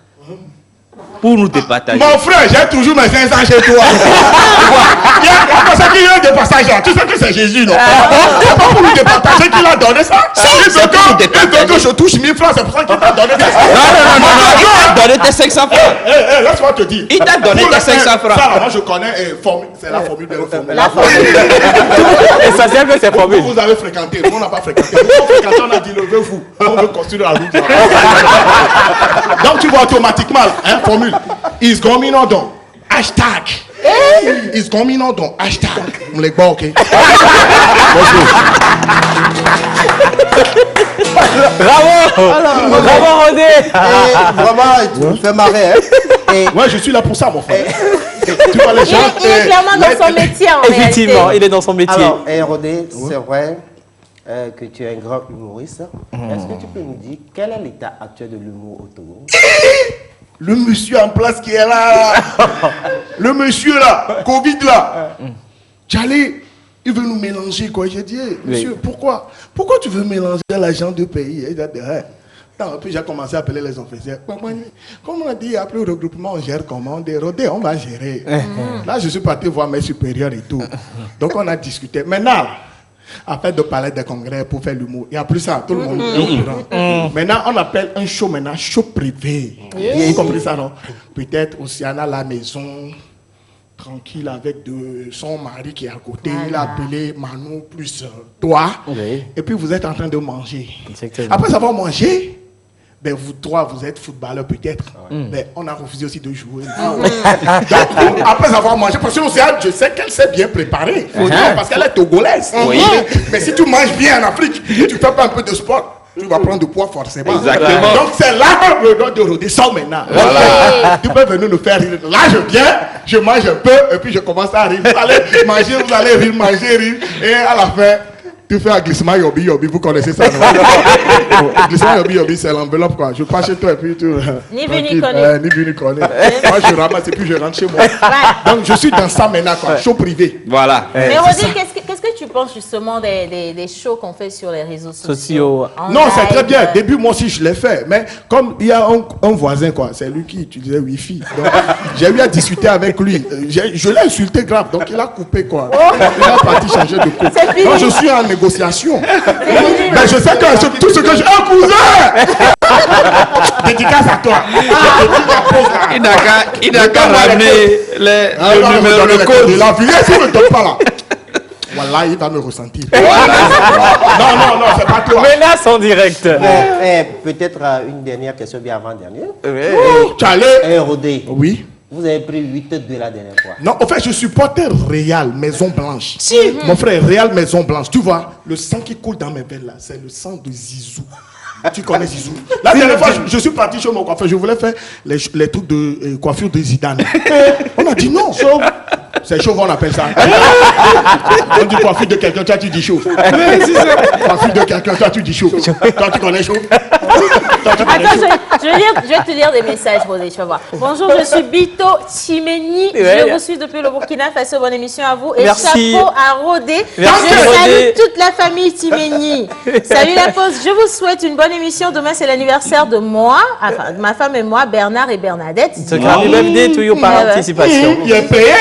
Pour nous départager. Mon frère, j'ai toujours mes 500 chez toi. Il y a personne qui vient de passage. Tu sais que c'est Jésus, non? C'est pas pour nous départager qu'il a donné ça. Il veut que je touche 1000 francs, c'est pour ça qu'il t'a donné ça. Non, il t'a donné tes 500 francs. Laisse-moi te dire. Il t'a donné tes 500 francs. Ça, moi je connais, c'est la formule de la formule. Et ça sert que c'est formule. Vous avez fréquenté, nous on n'a pas fréquenté. Nous on fréquenté, on a dit levez-vous. On veut construire la route. Donc tu vois automatiquement, formule. Is going on donc. Hashtag. Is going on donc. Hashtag. On les bat, ok? Bravo Rodé. Vraiment, tu me fais marrer. Ouais, je suis là pour ça, mon frère. Tu vois les gens. Il est clairement dans son métier, en réalité. Effectivement, il est dans son métier. Alors, Rodé, c'est vrai que tu es un grand humoriste. Est-ce que tu peux nous dire quel est l'état actuel de l'humour au Togo? Le monsieur en place qui est là. Le monsieur là, Covid là. J'allais, il veut nous mélanger quoi. J'ai dit, monsieur, pourquoi tu veux mélanger l'argent de pays? Il a dit, puis j'ai commencé à appeler les officiers. Comme on a dit, après le regroupement, on gère comment? On dit, Rodé, on va gérer. Là, je suis parti voir mes supérieurs et tout. Donc on a discuté. Maintenant, appelle de palais des congrès pour faire l'humour. Il n'y a plus ça, tout le monde est au courant. Maintenant, on appelle un show show privé. Vous avez compris ça, non? Peut-être Océana à la maison, tranquille avec son mari qui est à côté. Il a appelé Manu plus toi. Et puis vous êtes en train de manger. Exactement. Après avoir mangé, ben vous trois, vous êtes footballeur peut-être. Ben, on a refusé aussi de jouer. Donc, après avoir mangé, parce que l'Océane, je sais qu'elle s'est bien préparée. Parce qu'elle est togolaise. Mais si tu manges bien en Afrique et tu fais pas un peu de sport, tu vas prendre du poids forcément. Exactement. Donc c'est là que le doigt de Rodé sort maintenant. Voilà. Tu peux venir nous faire rire. Là je viens, je mange un peu et puis je commence à rire. Vous allez manger, vous allez rire, manger, rire. Et à la fin, tu fais un glissement yobi yobi, vous connaissez ça, non? Glissement yobi yobi, c'est l'enveloppe quoi. Je passe chez toi et puis tu. Ni vu ni connu. Ni vu ni connu. Moi je ramasse et puis je rentre chez moi. Donc je suis dans ça maintenant quoi, show privé. Voilà. Mais Rodé, qu'est-ce que tu penses justement des shows qu'on fait sur les réseaux sociaux? Non, c'est très bien. Au début, moi aussi, je l'ai fait. Mais comme il y a un voisin, quoi, c'est lui qui utilisait Wi-Fi. Donc, j'ai eu à discuter avec lui. Je l'ai insulté grave. Donc, il a coupé, quoi. Il a parti changer de coupe. Donc, je suis en négociation. Mais je sais que tout ce que j'ai... Un cousin! Dédicace à toi. Il n'a qu'à ramener le numéro, le code. La vie, si ne me donne pas là. Voilà, il va me ressentir. Non, c'est pas toi. Menace en direct. Peut-être une dernière question, bien avant-dernière. Calais. Rodé. Oui. Vous avez pris 8 de la dernière fois. Non, en fait, je supportais Real Maison Blanche. Si. Mon frère, Real Maison Blanche. Tu vois, le sang qui coule dans mes veines là, c'est le sang de Zizou. Tu connais Zizou? La dernière fois, je suis parti chez mon coiffeur. Je voulais faire les trucs de coiffure de Zidane. On a dit non. C'est chauve, on appelle ça. On dit coiffure de quelqu'un, toi tu dis chauve. Coiffure de quelqu'un, toi tu dis chauve. Toi tu connais chauve. Attends, je vais te lire des messages, Rodé, tu vas voir. Bonjour, je suis Bito Chimeni. Je vous suis depuis le Burkina Faso. Bonne émission à vous. Et merci. Chapeau à Rodé. Merci, je Rodé. salue toute la famille Chimeni. Salut la pause. Je vous souhaite une bonne émission. Demain, c'est l'anniversaire de moi, enfin, de ma femme et moi, Bernard et Bernadette. C'est happy birthday to you par anticipation. Il est payé,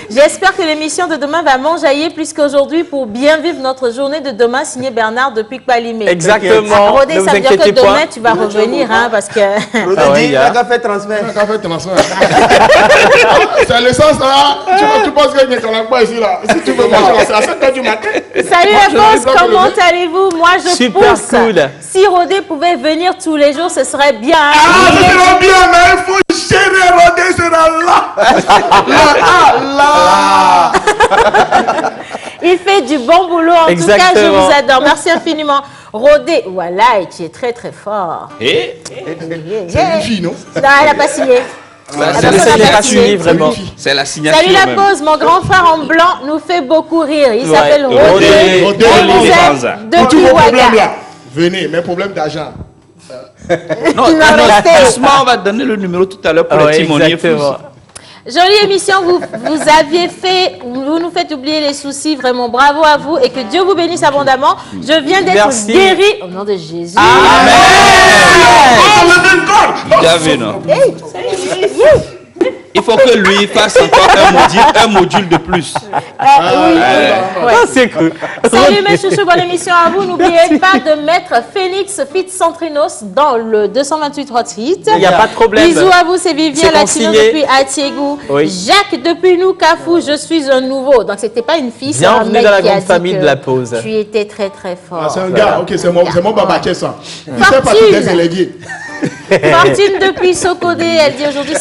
J'espère que l'émission de demain va m'enjailler plus qu'aujourd'hui pour bien vivre notre journée de demain, signé Bernard depuis Kpalimé. Exactement. Rodé, ça veut dire que demain, tu vas revenir, hein, parce que... Rodé, il a fait transfert. C'est le sens là. Tu penses que je ne pas ici là. Si tu veux manger là, c'est à 7h du matin. Salut la boss, comment allez-vous? Moi, je super pousse. Cool. Si Rodé pouvait venir tous les jours, ce serait bien. Ah, ce serait bien, mais il faut gérer Rodé, sera là. Il fait du bon boulot. En tout cas, je vous adore. Merci infiniment. Rodé, voilà, et tu es très très fort. Et c'est une fille, non? Non, elle n'a pas signé. C'est la signature. Salut la pause, mon grand frère en blanc nous fait beaucoup rire. Il s'appelle Rodé. Rodé, depuis Ouaga. Venez, mais problème d'argent. Non, justement, on va te donner le numéro tout à l'heure pour le timonier. Jolie émission, vous nous faites oublier les soucis, vraiment bravo à vous et que Dieu vous bénisse abondamment. Je viens d'être guéri au nom de Jésus. Amen. Bien vu, non? Il faut que lui fasse encore un module de plus. C'est cool. Salut mes chouchous, bonne émission à vous. N'oubliez pas de mettre Phoenix Fit Centrinos dans le 228 Hot Hit. Il n'y a pas de problème. Bisous à vous, c'est Vivian Latino depuis Atiégou. Jacques depuis Nukafu, je suis un nouveau. Donc c'était pas une fille, c'est un mec. Bienvenue dans la grande famille de la pause. Tu étais très très fort. Ah, c'est un gars, ok, c'est mon babaquet ça. Il fait partie des éléviers. Fortune depuis Sokodé, elle dit aujourd'hui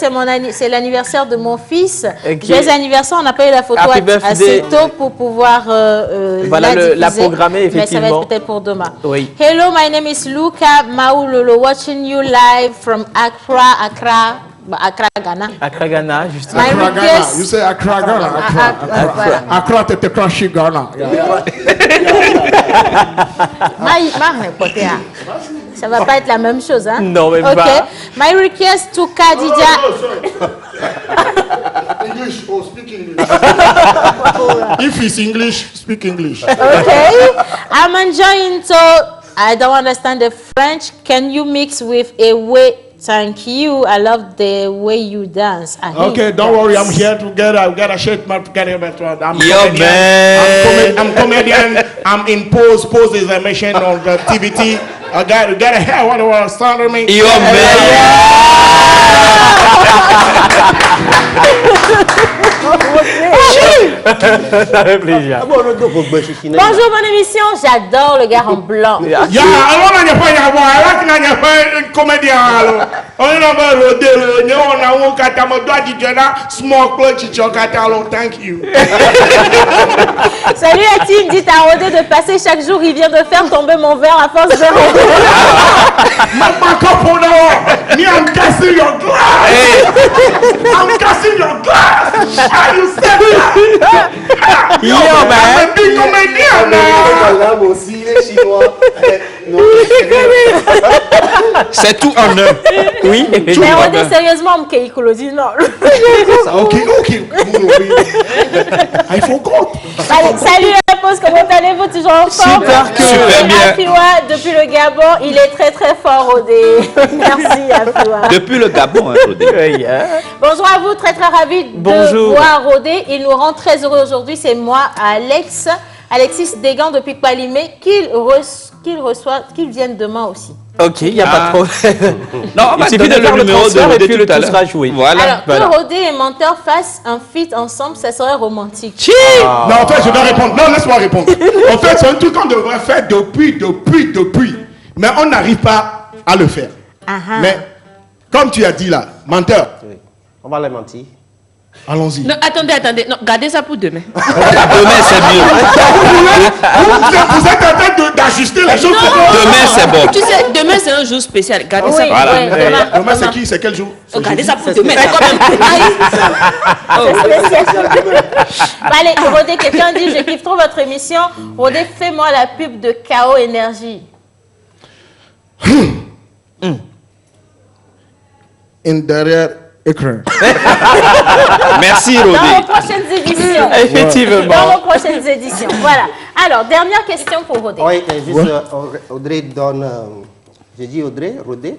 c'est l'anniversaire de mon fils. Joyeux anniversaire, on n'a pas eu la photo assez tôt pour pouvoir la programmer effectivement. Mais ça va être peut-être pour demain. Oui. Hello, my name is Luca Maulolo, watching you live from Accra, Ghana. Accra, Ghana, justement. Accra, Ghana. You say Accra, Ghana. Accra, t'es craché, Ghana. Ça va pas être la même chose, hein? Non, même pas. My request to Khadija. English, speak English. If it's English, speak English. Okay. I'm enjoying, so I don't understand the French. Can you mix with a way Thank you. I love the way you dance. Okay, don't worry. I'm here together. I gotta shake my I'm Yo, man. I'm comedian. I'm in pose. Pose is a mission on the TVT. I gotta hear what was sounding me. Yo, Ça fait plaisir. Bonjour, bonne émission. J'adore le gars en blanc. Yeah, I want to be comedian. Thank you. Salut la team, dites à Rodé de passer chaque jour. Il vient de faire tomber mon verre à force de rôder. I'm casting your glass. I'm casting your glass. How you said that? Yo, I'm man. a big comedian now. c'est tout en un. Oui, Mais Rodé, sérieusement, Mkeikolo dit non. Okay. I forgot. Allez, salut la pause, comment allez-vous? Toujours en forme? Super bien. Afiwa, depuis le Gabon, il est très très fort, Rodé. Merci Afiwa. Depuis le Gabon, hein, Rodé. Oui, hein. Bonjour à vous, très très ravi de voir Rodé. Il nous rend très heureux aujourd'hui. C'est moi, Alexis Desgans depuis Kpalimé, qu'il vienne demain aussi. Ok, il n'y a pas de problème. Non, on va Il suffit donner de faire le le numéro de transfert et Rodé puis le tout à tout l'heure. sera joué. Voilà. Alors, que Rodé et Menteur fassent un feat ensemble, ça serait romantique. Non, en fait, je dois répondre. Non, laisse-moi répondre. En fait, c'est un truc qu'on devrait faire depuis. Mais on n'arrive pas à le faire. Mais, comme tu as dit là, menteur, Oui. On va les mentir. allons-y. Non, attendez. Non, gardez ça pour demain. Demain, c'est mieux. Vous êtes en train d'ajuster les choses. Demain, c'est bon. Tu sais, demain, c'est un jour spécial. Gardez ça pour Voilà. demain. Demain, c'est qui? C'est quel jour? Oh, gardez ça pour demain. C'est quand même. Allez, Rodé, quelqu'un dit, je kiffe trop votre émission. Rodé, fais-moi la pub de KO Énergie. In derrière écran. Merci, Dans Rodé. vos prochaines éditions. Effectivement. Dans vos prochaines éditions. Voilà. Alors, dernière question pour Rodé. Oui, juste Audrey donne. J'ai dit Audrey, Rodé.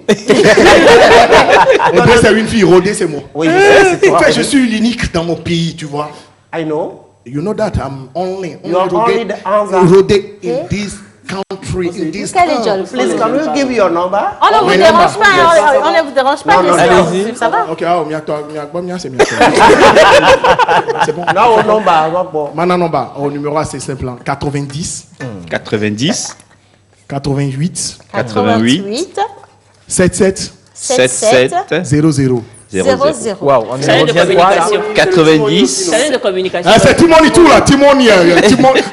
Audrey, c'est une fille. Rodé, c'est moi. Oui, je sais, c'est En toi. fait, je suis l'unique dans mon pays, tu vois. I know. You know that I'm only You are only the answer. Rodé in this country, in this Quel est town. Please, can you give your number? On ne vous Oui, dérange non, pas, hein, on ne vous dérange pas. Non, non, question. allez-y. Ça va? Ok, c'est bien. C'est bon. Now, au number, bon. Maintenant, number, au numéro c'est simple. 90, 90, 88, 88, 77, 77, 00. 00. Waouh, on Ça est vient de bien droit là. communication. 90. Ça vient de communication. Ah, c'est Timoni tout là, Timoni,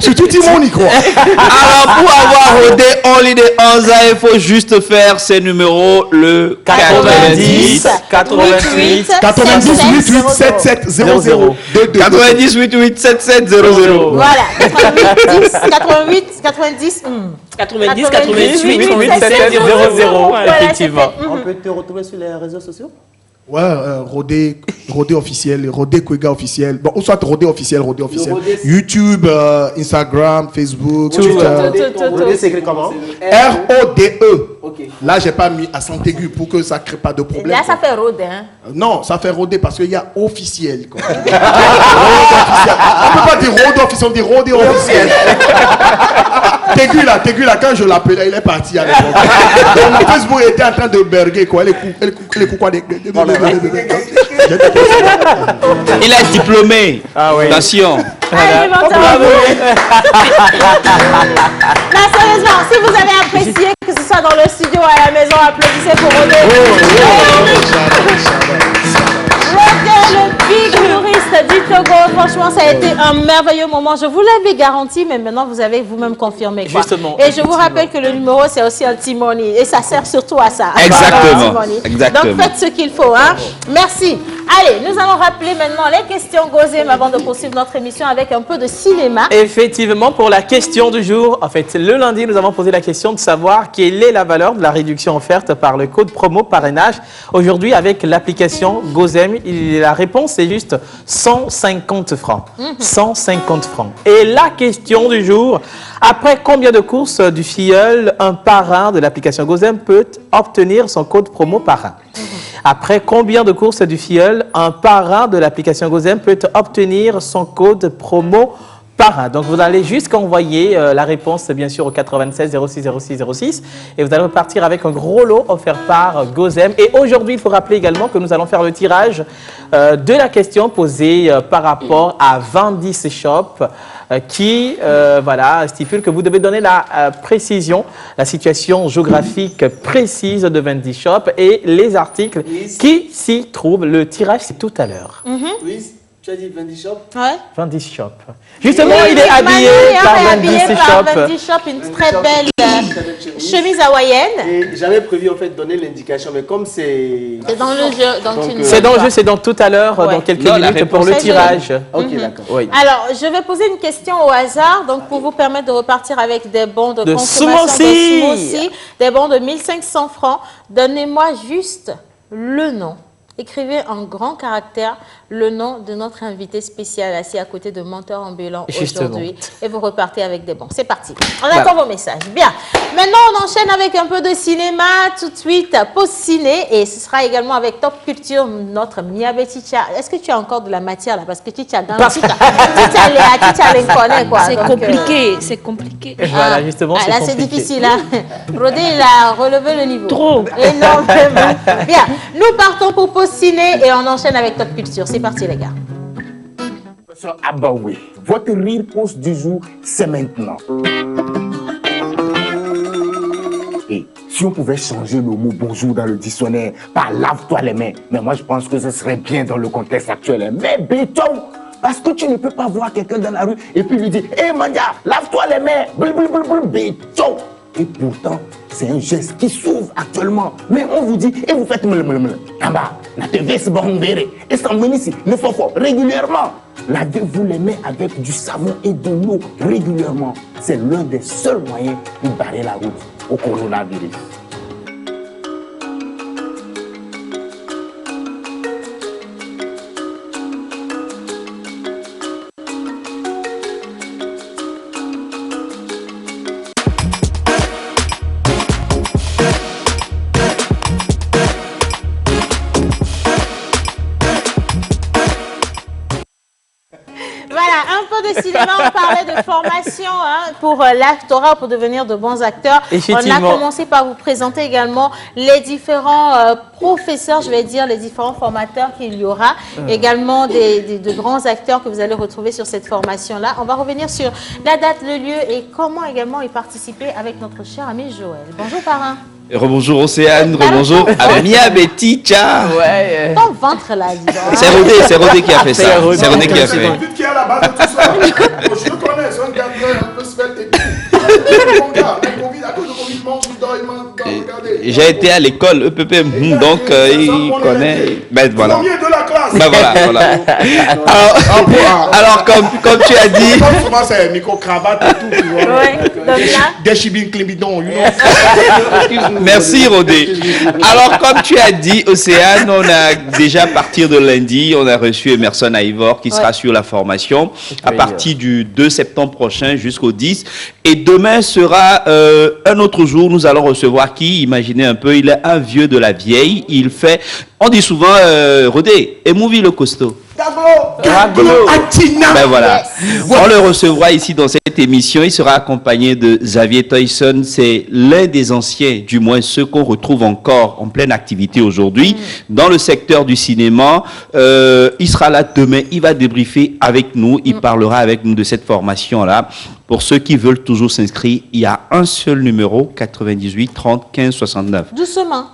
surtout Timoni quoi. Alors, pour avoir Rodé Only de Anza, il faut juste faire ces numéros le 90, 88, 90 88 77 00 22. 90 88 77 00. Voilà. 88, 90. 90, 88, 87, 00. Voilà, Effectivement. c'était- On peut te retrouver sur les réseaux sociaux? Ouais, Rodé officiel, Rodé Kwega officiel. Bon, ou soit Rodé officiel. YouTube, Instagram, Facebook, Twitter. Rodé, c'est écrit comment? RODE. Là, j'ai pas mis à sant aigu pour que ça crée pas de problème. Là, ça quoi. fait Rodé. Hein. Non, ça fait Rodé parce qu'il y a officiel. Quoi. Rodé officiel. On peut pas dire Rodé officiel, on dit Rodé officiel. Tégu là, quand je l'appelais, il est parti à l'époque. Donc, Facebook était en train de berguer quoi. Les coups quoi. Il est diplômé. Ah oui. Attention. Allez, Menteur. Non, sérieusement, si vous avez apprécié, que ce soit dans le studio ou à la maison, applaudissez pour Rodé. Rodé, le big humoriste du Togo. Franchement, ça a été un merveilleux moment. Je vous l'avais garanti, mais maintenant, vous avez vous-même confirmé. Quoi. Justement. Et je vous rappelle que le numéro, c'est aussi un Timoni. Et ça sert surtout à ça. Exactement. Un Timoni. Exactement. Donc, faites ce qu'il faut. Hein. Merci. Allez, nous allons rappeler maintenant les questions Gozem avant de poursuivre notre émission avec un peu de cinéma. Effectivement, pour la question du jour, en fait, le lundi, nous avons posé la question de savoir quelle est la valeur de la réduction offerte par le code promo parrainage. Aujourd'hui, avec l'application Gozem, la réponse est juste 150 francs. 150 francs. Et la question du jour, après combien de courses du filleul un parrain de l'application Gozem peut obtenir son code promo parrain? Après combien de courses du filleul un parrain de l'application Gozem peut obtenir son code promo parrain? Donc vous allez juste envoyer la réponse bien sûr au 96 06 06 06 et vous allez repartir avec un gros lot offert par Gozem. Et aujourd'hui, il faut rappeler également que nous allons faire le tirage de la question posée par rapport à Vendis Shop qui voilà, stipule que vous devez donner la précision, la situation géographique précise de Vendis Shop et les articles qui s'y trouvent. Le tirage, c'est tout à l'heure. Oui, tu as dit Vendis Shop? Ouais. Vendis Shop. Justement, il est habillé par Vendis Shop. Vendis Shop, une très belle chemise hawaïenne. Et j'avais prévu en fait de donner l'indication, mais comme c'est... C'est dans le jeu, donc tu ne C'est dans le jeu, c'est dans tout à l'heure, dans quelques minutes pour le tirage. Ok, d'accord. Oui. Alors, je vais poser une question au hasard, donc pour vous permettre de repartir avec des bons de consommation Sumosi. de Sumosi, des bons de 1500 francs. Donnez-moi juste le nom. Écrivez en grand caractère le nom de notre invité spécial assis à côté de Menteur Ambulant aujourd'hui. Et vous repartez avec des bons. C'est parti. On attend vos messages. Bien. Maintenant, on enchaîne avec un peu de cinéma. Tout de suite, pause ciné. Et ce sera également avec Top Culture, notre Miabe Ticha. Est-ce que tu as encore de la matière là? Parce que Ticha, dans Ticha, les connaît quoi. C'est compliqué, c'est compliqué. Voilà, justement, c'est là, c'est difficile. Hein. Rodé, il a relevé le niveau. Trop. Énormément. Bien. Nous partons pour pause ciné et on enchaîne avec Top Culture. C'est parti, les gars. Ah bah oui, votre rire pause du jour, c'est maintenant. Et si on pouvait changer le mot bonjour dans le dictionnaire par lave-toi les mains, mais moi je pense que ce serait bien dans le contexte actuel. Mais béton, parce que tu ne peux pas voir quelqu'un dans la rue et puis lui dire « Hé Mandia, lave-toi les mains !» Béton. Et pourtant, c'est un geste qui s'ouvre actuellement. Mais on vous dit, et vous faites Amba, la TV se bambere. Et ça mène ici, ne faut pas régulièrement. Lavez-vous les mains avec du savon et de l'eau régulièrement. C'est l'un des seuls moyens pour barrer la route au coronavirus. De cinéma, on parlait de formation hein, pour l'actorat, pour devenir de bons acteurs. On a commencé par vous présenter également les différents professeurs, je vais dire, les différents formateurs qu'il y aura. Également de grands acteurs que vous allez retrouver sur cette formation-là. On va revenir sur la date, le lieu et comment également y participer avec notre cher ami Joël. Bonjour parrain. Rebonjour Océane, rebonjour Amia Beticha. Ouais. Ton ventre là, dis donc. C'est Rodé qui a fait ça. C'est Rodé qui a fait. C'est qui est à la base de tout ça. Je le connais, c'est un gars un peu svelte et tout. Mon gars, le Covid, à cause du Covid, il dort, il j'ai été à l'école EPP, donc il connaît. Ben voilà. Premier de la classe. Ben voilà. Alors comme tu as dit. Comme souvent c'est micro-cravate et tout. Des chibines climbidons. Merci Rodé. Alors comme tu as dit Océane, on a déjà à partir de lundi, on a reçu Emerson Aivor qui sera sur la formation à partir du 2 septembre prochain jusqu'au 10. Et demain sera un autre jour, nous allons recevoir qui? Imaginez un peu, il est un vieux de la vieille, il fait, on dit souvent Rodé, émouvi le costaud. Ben voilà. On le recevra ici dans cette émission. Il sera accompagné de Xavier Tyson. C'est l'un des anciens, du moins ceux qu'on retrouve encore en pleine activité aujourd'hui dans le secteur du cinéma. Il sera là demain. Il va débriefer avec nous. Il parlera avec nous de cette formation-là. Pour ceux qui veulent toujours s'inscrire, il y a un seul numéro, 98 30 15 69. Doucement.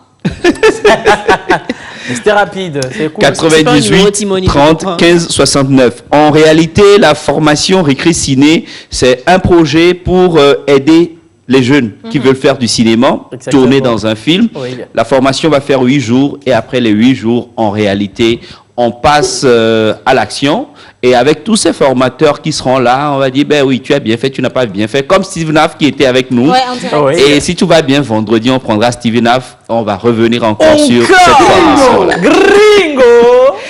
C'était rapide. 98 30 15 69. En réalité, la formation Récré Ciné, c'est un projet pour aider les jeunes qui veulent faire du cinéma, tourner dans un film. La formation va faire 8 jours et après les 8 jours, en réalité, on passe à l'action. Et avec tous ces formateurs qui seront là, on va dire, ben oui, tu as bien fait, tu n'as pas bien fait. Comme Steve Naff qui était avec nous. Ouais, et si tout va bien, vendredi, on prendra Steve Naff. On va revenir encore sur cette formation-là. Gringo.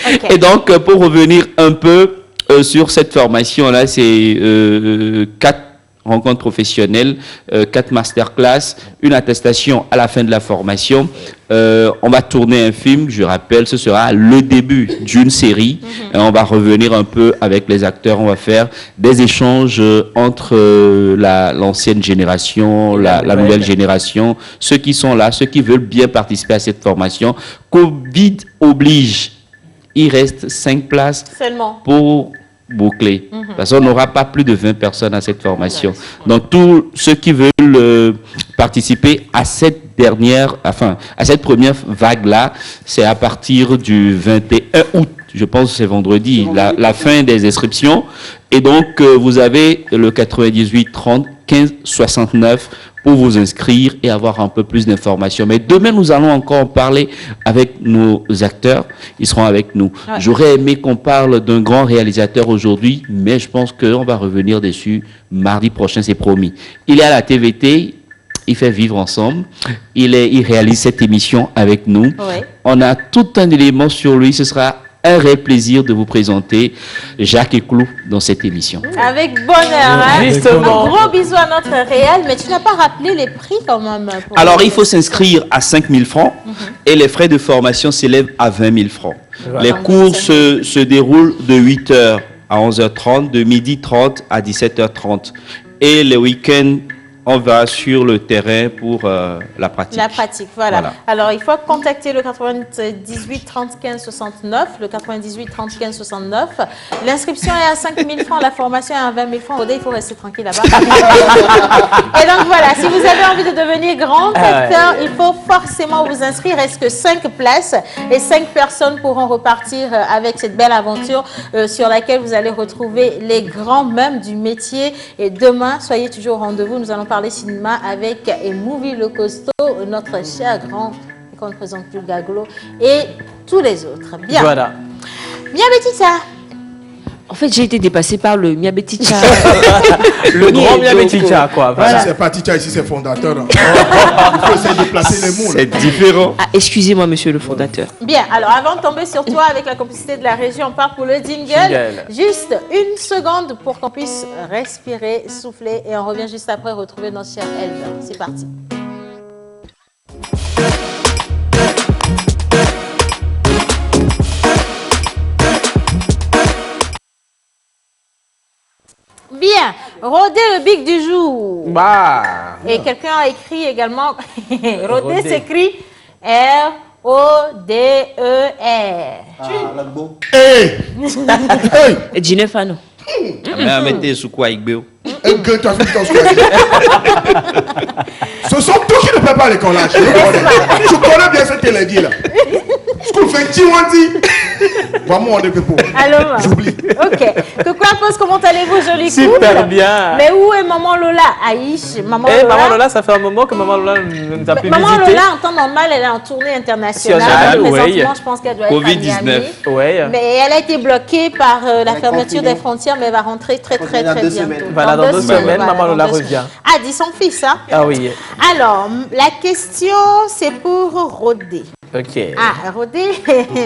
Okay. Et donc, pour revenir un peu sur cette formation-là, c'est 4 rencontres professionnelles, 4 masterclass, une attestation à la fin de la formation. On va tourner un film, je rappelle, ce sera le début d'une série. Et on va revenir un peu avec les acteurs, on va faire des échanges entre l'ancienne génération, la nouvelle génération, ceux qui sont là, ceux qui veulent bien participer à cette formation. Covid oblige, il reste 5 places seulement pour boucler. Parce qu'on n'aura pas plus de 20 personnes à cette formation. Donc, tous ceux qui veulent participer à cette dernière, enfin, à cette première vague-là, c'est à partir du 21 août. Je pense que c'est vendredi, la fin des inscriptions. Et donc, vous avez le 98 30 15 69 pour vous inscrire et avoir un peu plus d'informations. Mais demain, nous allons encore parler avec nos acteurs. Ils seront avec nous. Ouais. J'aurais aimé qu'on parle d'un grand réalisateur aujourd'hui, mais je pense qu'on va revenir dessus mardi prochain, c'est promis. Il est à la TVT, il fait Vivre Ensemble. Il réalise cette émission avec nous. Ouais. On a tout un élément sur lui. Ce sera un réel plaisir de vous présenter Jacques Eclou dans cette émission. Avec bonheur, hein? Justement. Un gros bisou à notre réel, mais tu n'as pas rappelé les prix quand même. Alors, il faut s'inscrire à 5 000 francs et les frais de formation s'élèvent à 20 000 francs. Les cours se déroulent de 8h à 11h30, de 12h30 à 17h30. Et les week-ends, on va sur le terrain pour la pratique. La pratique, voilà. Alors, il faut contacter le 98 30 15 69, le 98 30 15 69. L'inscription est à 5 000 francs, la formation est à 20 000 francs. Il faut rester tranquille là-bas. Et donc, voilà, si vous avez envie de devenir grand acteur, il faut forcément vous inscrire. Il reste que 5 places et 5 personnes pourront repartir avec cette belle aventure sur laquelle vous allez retrouver les grands mêmes du métier. Et demain, soyez toujours au rendez-vous. Nous allons parler cinéma avec Movie Le Costaud, notre cher grand, qu'on ne présente plus, Gaglo, et tous les autres. Bien. Voilà. Mia Betita. En fait, j'ai été dépassée par le Mia Betita. Le grand Mia Betita, quoi. Voilà. C'est pas Ticha ici, c'est fondateur. Il faut essayer de placer les mots. C'est différent. Ah, excusez-moi, monsieur le fondateur. Bien, alors avant de tomber sur toi avec la complicité de la région, on part pour le jingle. Juste une seconde pour qu'on puisse respirer, souffler, et on revient juste après retrouver notre cher Elder. C'est parti. Bien, Rodé le big du jour. Bah. Et quelqu'un a écrit également, Rodé s'écrit R-O-D-E-R. Et Ginefano. Mais mettez sous quoi avec Béo? Ce sont tous qui ne peuvent pas les collages. Tu connais bien ce qu'elle a dit là. Ce qu'on fait, vraiment, on est pour. Alors, j'oublie. Ok. Que quoi, pose, comment allez-vous, joli couple? Super bien. Mais où est Maman Lola? Aïch, Maman Lola. Maman Lola, ça fait un moment que Maman Lola ne nous a plus Maman visité. Lola, en temps normal, elle est en tournée internationale. Présentement, je pense qu'elle doit être à Miami. Mais elle a été bloquée par la fermeture des frontières, mais elle va rentrer très bientôt. Voilà, dans 2 semaines, Maman Lola revient. Ah, dit son fils, hein? Ah oui. Alors, la question, c'est pour Rodé. Ok. Ah, Rodé,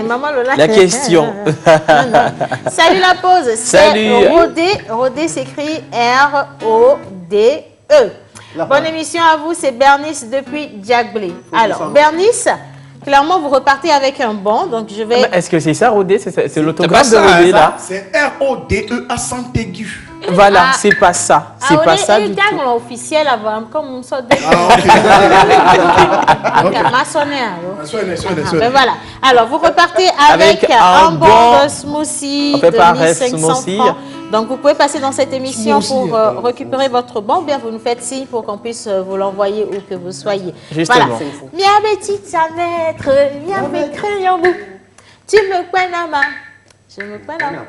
Maman Lola. La question. Salut la pause. Salut. Rodé s'écrit R-O-D-E. Bonne émission à vous, c'est Bernice depuis Diagblé. Alors, Bernice, clairement, vous repartez avec un bon, donc je vais... Est-ce que c'est ça, Rodé? C'est l'autographe de Rodé, là? C'est R-O-D-E à accent aigu. Voilà, c'est pas ça. C'est pas ça du tout. Officiel avant, comme ça. Ben voilà. Alors, vous repartez avec un bon de smoothie de 1500 francs. Donc, vous pouvez passer dans cette émission pour récupérer votre bon. Bien, vous nous faites signe pour qu'on puisse vous l'envoyer où que vous soyez. Justement. Voilà. Mia petite sa maître, mia mes crayons bout. Tu me connais ma. Je me prends là.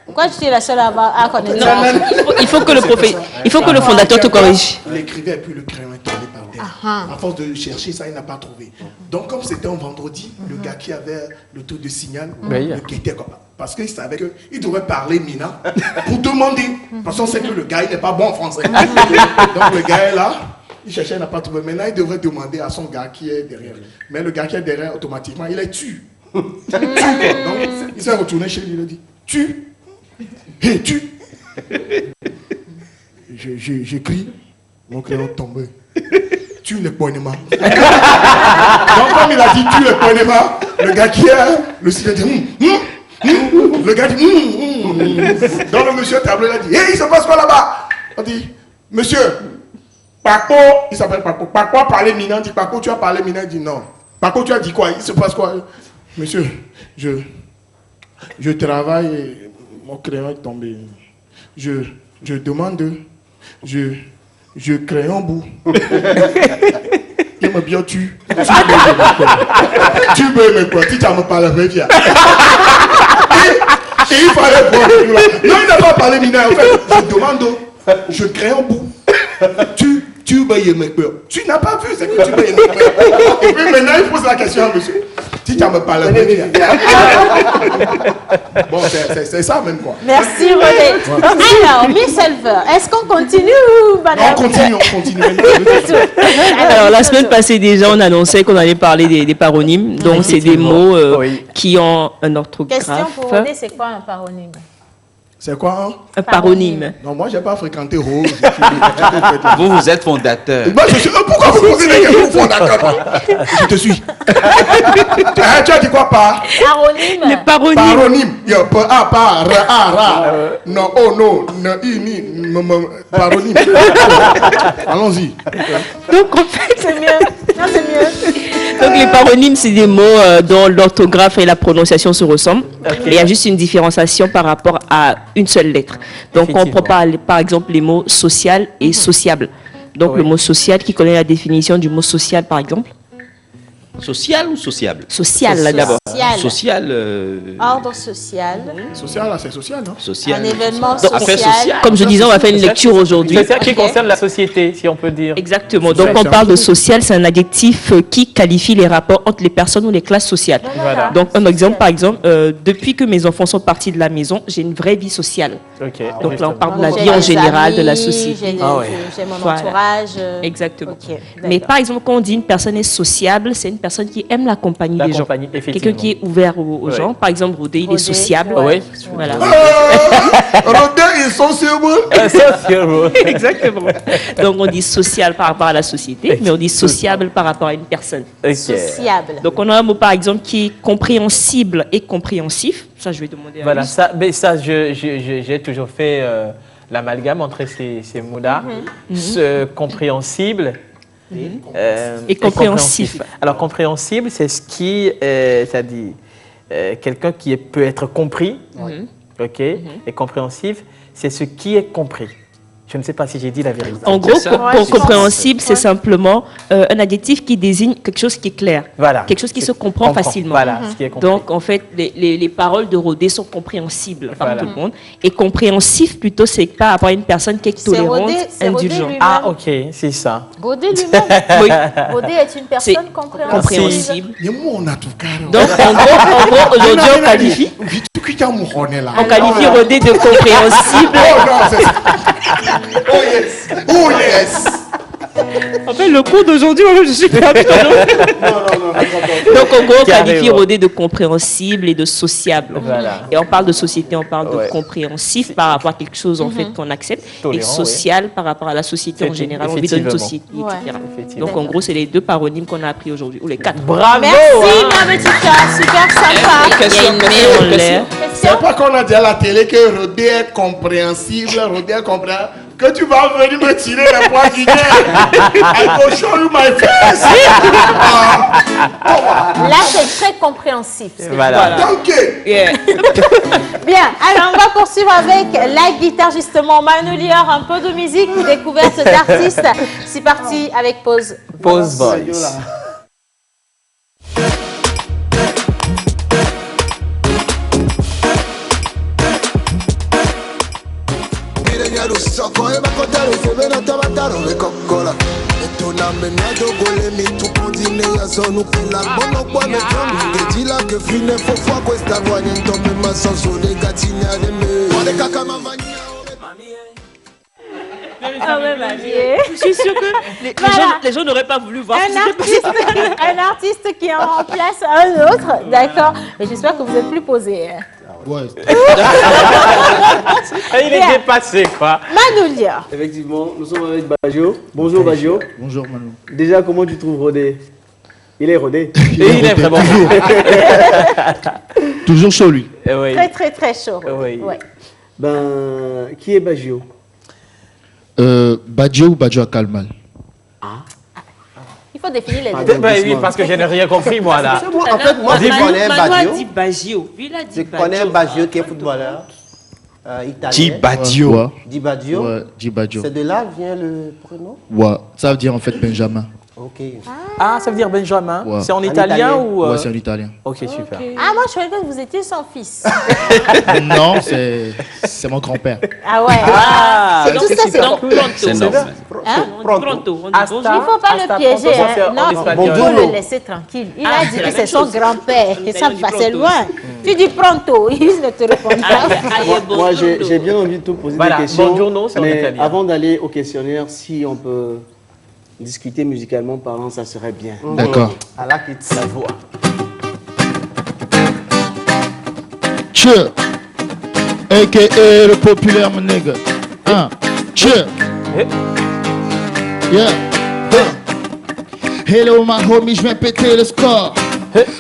Pourquoi tu es la seule à connaître ça? Il faut que le fondateur te corrige. Il écrivait et puis le crayon est tombé par terre. À force de chercher ça, il n'a pas trouvé. Donc, comme c'était un vendredi, le gars qui avait le truc de signal, le guettait comme ça. Parce qu'il savait qu'il devrait parler Mina pour demander. Parce qu'on sait que le gars, il n'est pas bon en français. Donc, le gars est là. Il cherchait, il n'a pas trouvé. Maintenant, il devrait demander à son gars qui est derrière. Mais le gars qui est derrière, automatiquement, il est tu. Donc, il s'est retourné chez lui, il a dit tu. Hé, tu. J'écris, mon crayon tombé. Tu le poignema. Donc, comme il a dit tu le poignema, le gars qui est le site a dit le gars dit Donc, le monsieur tableau, il a dit hé, il se passe quoi là-bas? On dit monsieur, Paco, il s'appelle Paco. Paco a parlé Mina, dit Paco, tu as parlé Mina, il dit non. Paco, tu as dit quoi? Il se passe quoi? Monsieur, je travaille et mon crayon est tombé. Je demande, je crée un bout. Il m'a bien tu. Tu veux me quoi? Tu me parles avec bien. Et il fallait voir. Non, il n'a pas parlé Mina. En fait, je demande, je crée un bout. Tu veux me quoi? Tu n'as pas vu, c'est que tu veux me quoi? Et puis maintenant, il pose la question à monsieur. Si tu me parles bien. Bon, c'est ça même quoi. Merci René. Alors, Miss Elver, est-ce qu'on continue ou madame? On continue. Alors, la semaine passée déjà, on annonçait qu'on allait parler des paronymes. Donc, c'est des mots qui ont un orthographe. Question pour René, c'est quoi un paronyme? C'est quoi un paronyme? Non, moi, je n'ai pas fréquenté Rose. Vous êtes fondateur. Moi, pourquoi vous posez des questions fondateur? Je te suis. Tu as dit quoi, pas? Paronyme. Le paronyme. Paronyme. Pas, ra. Non, oh, non, paronyme. Allons-y. Donc, en fait, c'est mieux. Non, c'est mieux. Donc, les paronymes, c'est des mots dont l'orthographe et la prononciation se ressemblent. Okay. Il y a juste une différenciation par rapport à une seule lettre. Donc, on prend par exemple les mots social et sociable. Donc, le mot social, qui connaît la définition du mot social, par exemple? Social ou sociable? Social, là, d'abord. Social. Ordre social. Social, là, c'est social, non? Social. Un événement donc, social. Comme je disais, on va faire une lecture aujourd'hui. C'est ça qui concerne la société, si on peut dire. Exactement. Donc, on parle de social, c'est un adjectif qui qualifie les rapports entre les personnes ou les classes sociales. Voilà. Donc, un exemple, par exemple, depuis que mes enfants sont partis de la maison, j'ai une vraie vie sociale. Okay. Donc, là, on parle de la vie en général, de la société. J'ai mon entourage. Exactement. Okay. Mais par exemple, quand on dit une personne est sociable, c'est une personne qui aime la compagnie des gens. Quelqu'un qui est ouvert aux gens. Par exemple, Rodé, il est sociable. Oui. Voilà. Rodé, il est sociable. Exactement. Donc, on dit social par rapport à la société, mais on dit sociable par rapport à une personne. Okay. Sociable. Donc, on a un mot, par exemple, qui est compréhensible et compréhensif. Ça, je vais demander à voilà, lui. Mais ça, j'ai toujours fait l'amalgame entre ces mots-là. Compréhensible. Et compréhensif. Alors, compréhensible, c'est ce qui, ça dit, quelqu'un qui peut être compris, ok, et compréhensif, c'est ce qui est compris. Je ne sais pas si j'ai dit la vérité. En gros, pour compréhensible, c'est simplement un adjectif qui désigne quelque chose qui est clair. Voilà. Quelque chose qui se comprend facilement. Voilà, ce qui est compris. Donc, en fait, les paroles de Rodé sont compréhensibles par tout le monde. Et compréhensif, plutôt, c'est par rapport à une personne qui est tolérante, indulgente. Ah, ok, c'est ça. Rodé lui-même. Oui. Rodé est une personne compréhensible. Donc, en gros, aujourd'hui, on qualifie. On qualifie Rodé de compréhensible. Oh yes. En fait, le cours d'aujourd'hui, je suis perdu. Donc, en gros, on qualifie Rodé de compréhensible et de sociable. Voilà. Et on parle de société, on parle de compréhensif par rapport à quelque chose en fait qu'on accepte, et social par rapport à la société en général. On vit dans une société, etc. Donc, en gros, c'est les deux paronymes qu'on a appris aujourd'hui, ou les quatre. Bravo. Merci, ma petite chat, super sympa. Il y a une main en l'air. C'est pas qu'on a dit à la télé que Rodé est compréhensible, Rodé est compréhensible. Que tu vas venir me tirer les poings guinéens. I go show you my face. Là, c'est très compréhensif. Voilà. Donc, Bien, alors on va poursuivre avec la guitare justement. Manu Lior, un peu de musique, découverte d'artistes. C'est parti avec Pause. Pause Voice. Soko e bakotalo sebe na tabataro me kokola. Etona menado gole mi tu condine ya sonu pela bono kwa me tongu ngejila ke fine fofwa questa voix ntombe masanso de gatinya de me. Wale kaka mavanya. Je suis sûre que les gens n'auraient pas voulu voir un artiste qui en remplace un autre, d'accord. Mais j'espère que vous êtes plus posé. Ouais. Il est dépassé, quoi. Manoulia. Effectivement, nous sommes avec Bagio. Bonjour Bagio. Bonjour Manu. Déjà, comment tu trouves Rodé? Il est rodé. Il est vraiment Toujours chaud lui. Oui. Très très très chaud. Oui. Ouais. Ben, qui est Bagio? Badjo ou Badjo à Kalmal. Il faut définir les deux. Ben oui, parce que je n'ai rien compris, moi, là. En fait, moi, je connais Baggio. dit Baggio. Lui, il a dit Je connais Baggio qui est footballeur italien. Di Baggio. Ouais. Di Baggio. Ouais, Di Baggio. C'est de là vient le prénom? Ouais, ça veut dire en fait Benjamin. Ok. Ah, ça veut dire Benjamin. Ouais. C'est en italien ou... Ouais, c'est en italien. Ok, super. Ah, moi je croyais que vous étiez son fils. Non, c'est mon grand-père. Ah ouais. Ah, C'est tout ça, c'est Donc, bon. C'est pronto. normal. Hein? Pronto. On dit Hasta. bonjour. Il ne faut pas Hasta le piéger. pronto, ça, Hein. c'est en Non, espagnol. il faut le laisser tranquille. Il a dit c'est que la c'est même son chose. grand-père. Et ça Italien dit va, c'est pronto. loin. Tu dis pronto, il ne te répond pas. Moi, j'ai bien envie de te poser Voilà, des questions. buongiorno, c'est en mais italien. avant d'aller au questionnaire, si on peut discuter musicalement parlant, ça serait bien. D'accord. À la quitte sa voix. Tchè. A.K.A. le populaire mon nègre. Hein. Tchè. Yeah. Hello ma homie, je viens péter le score.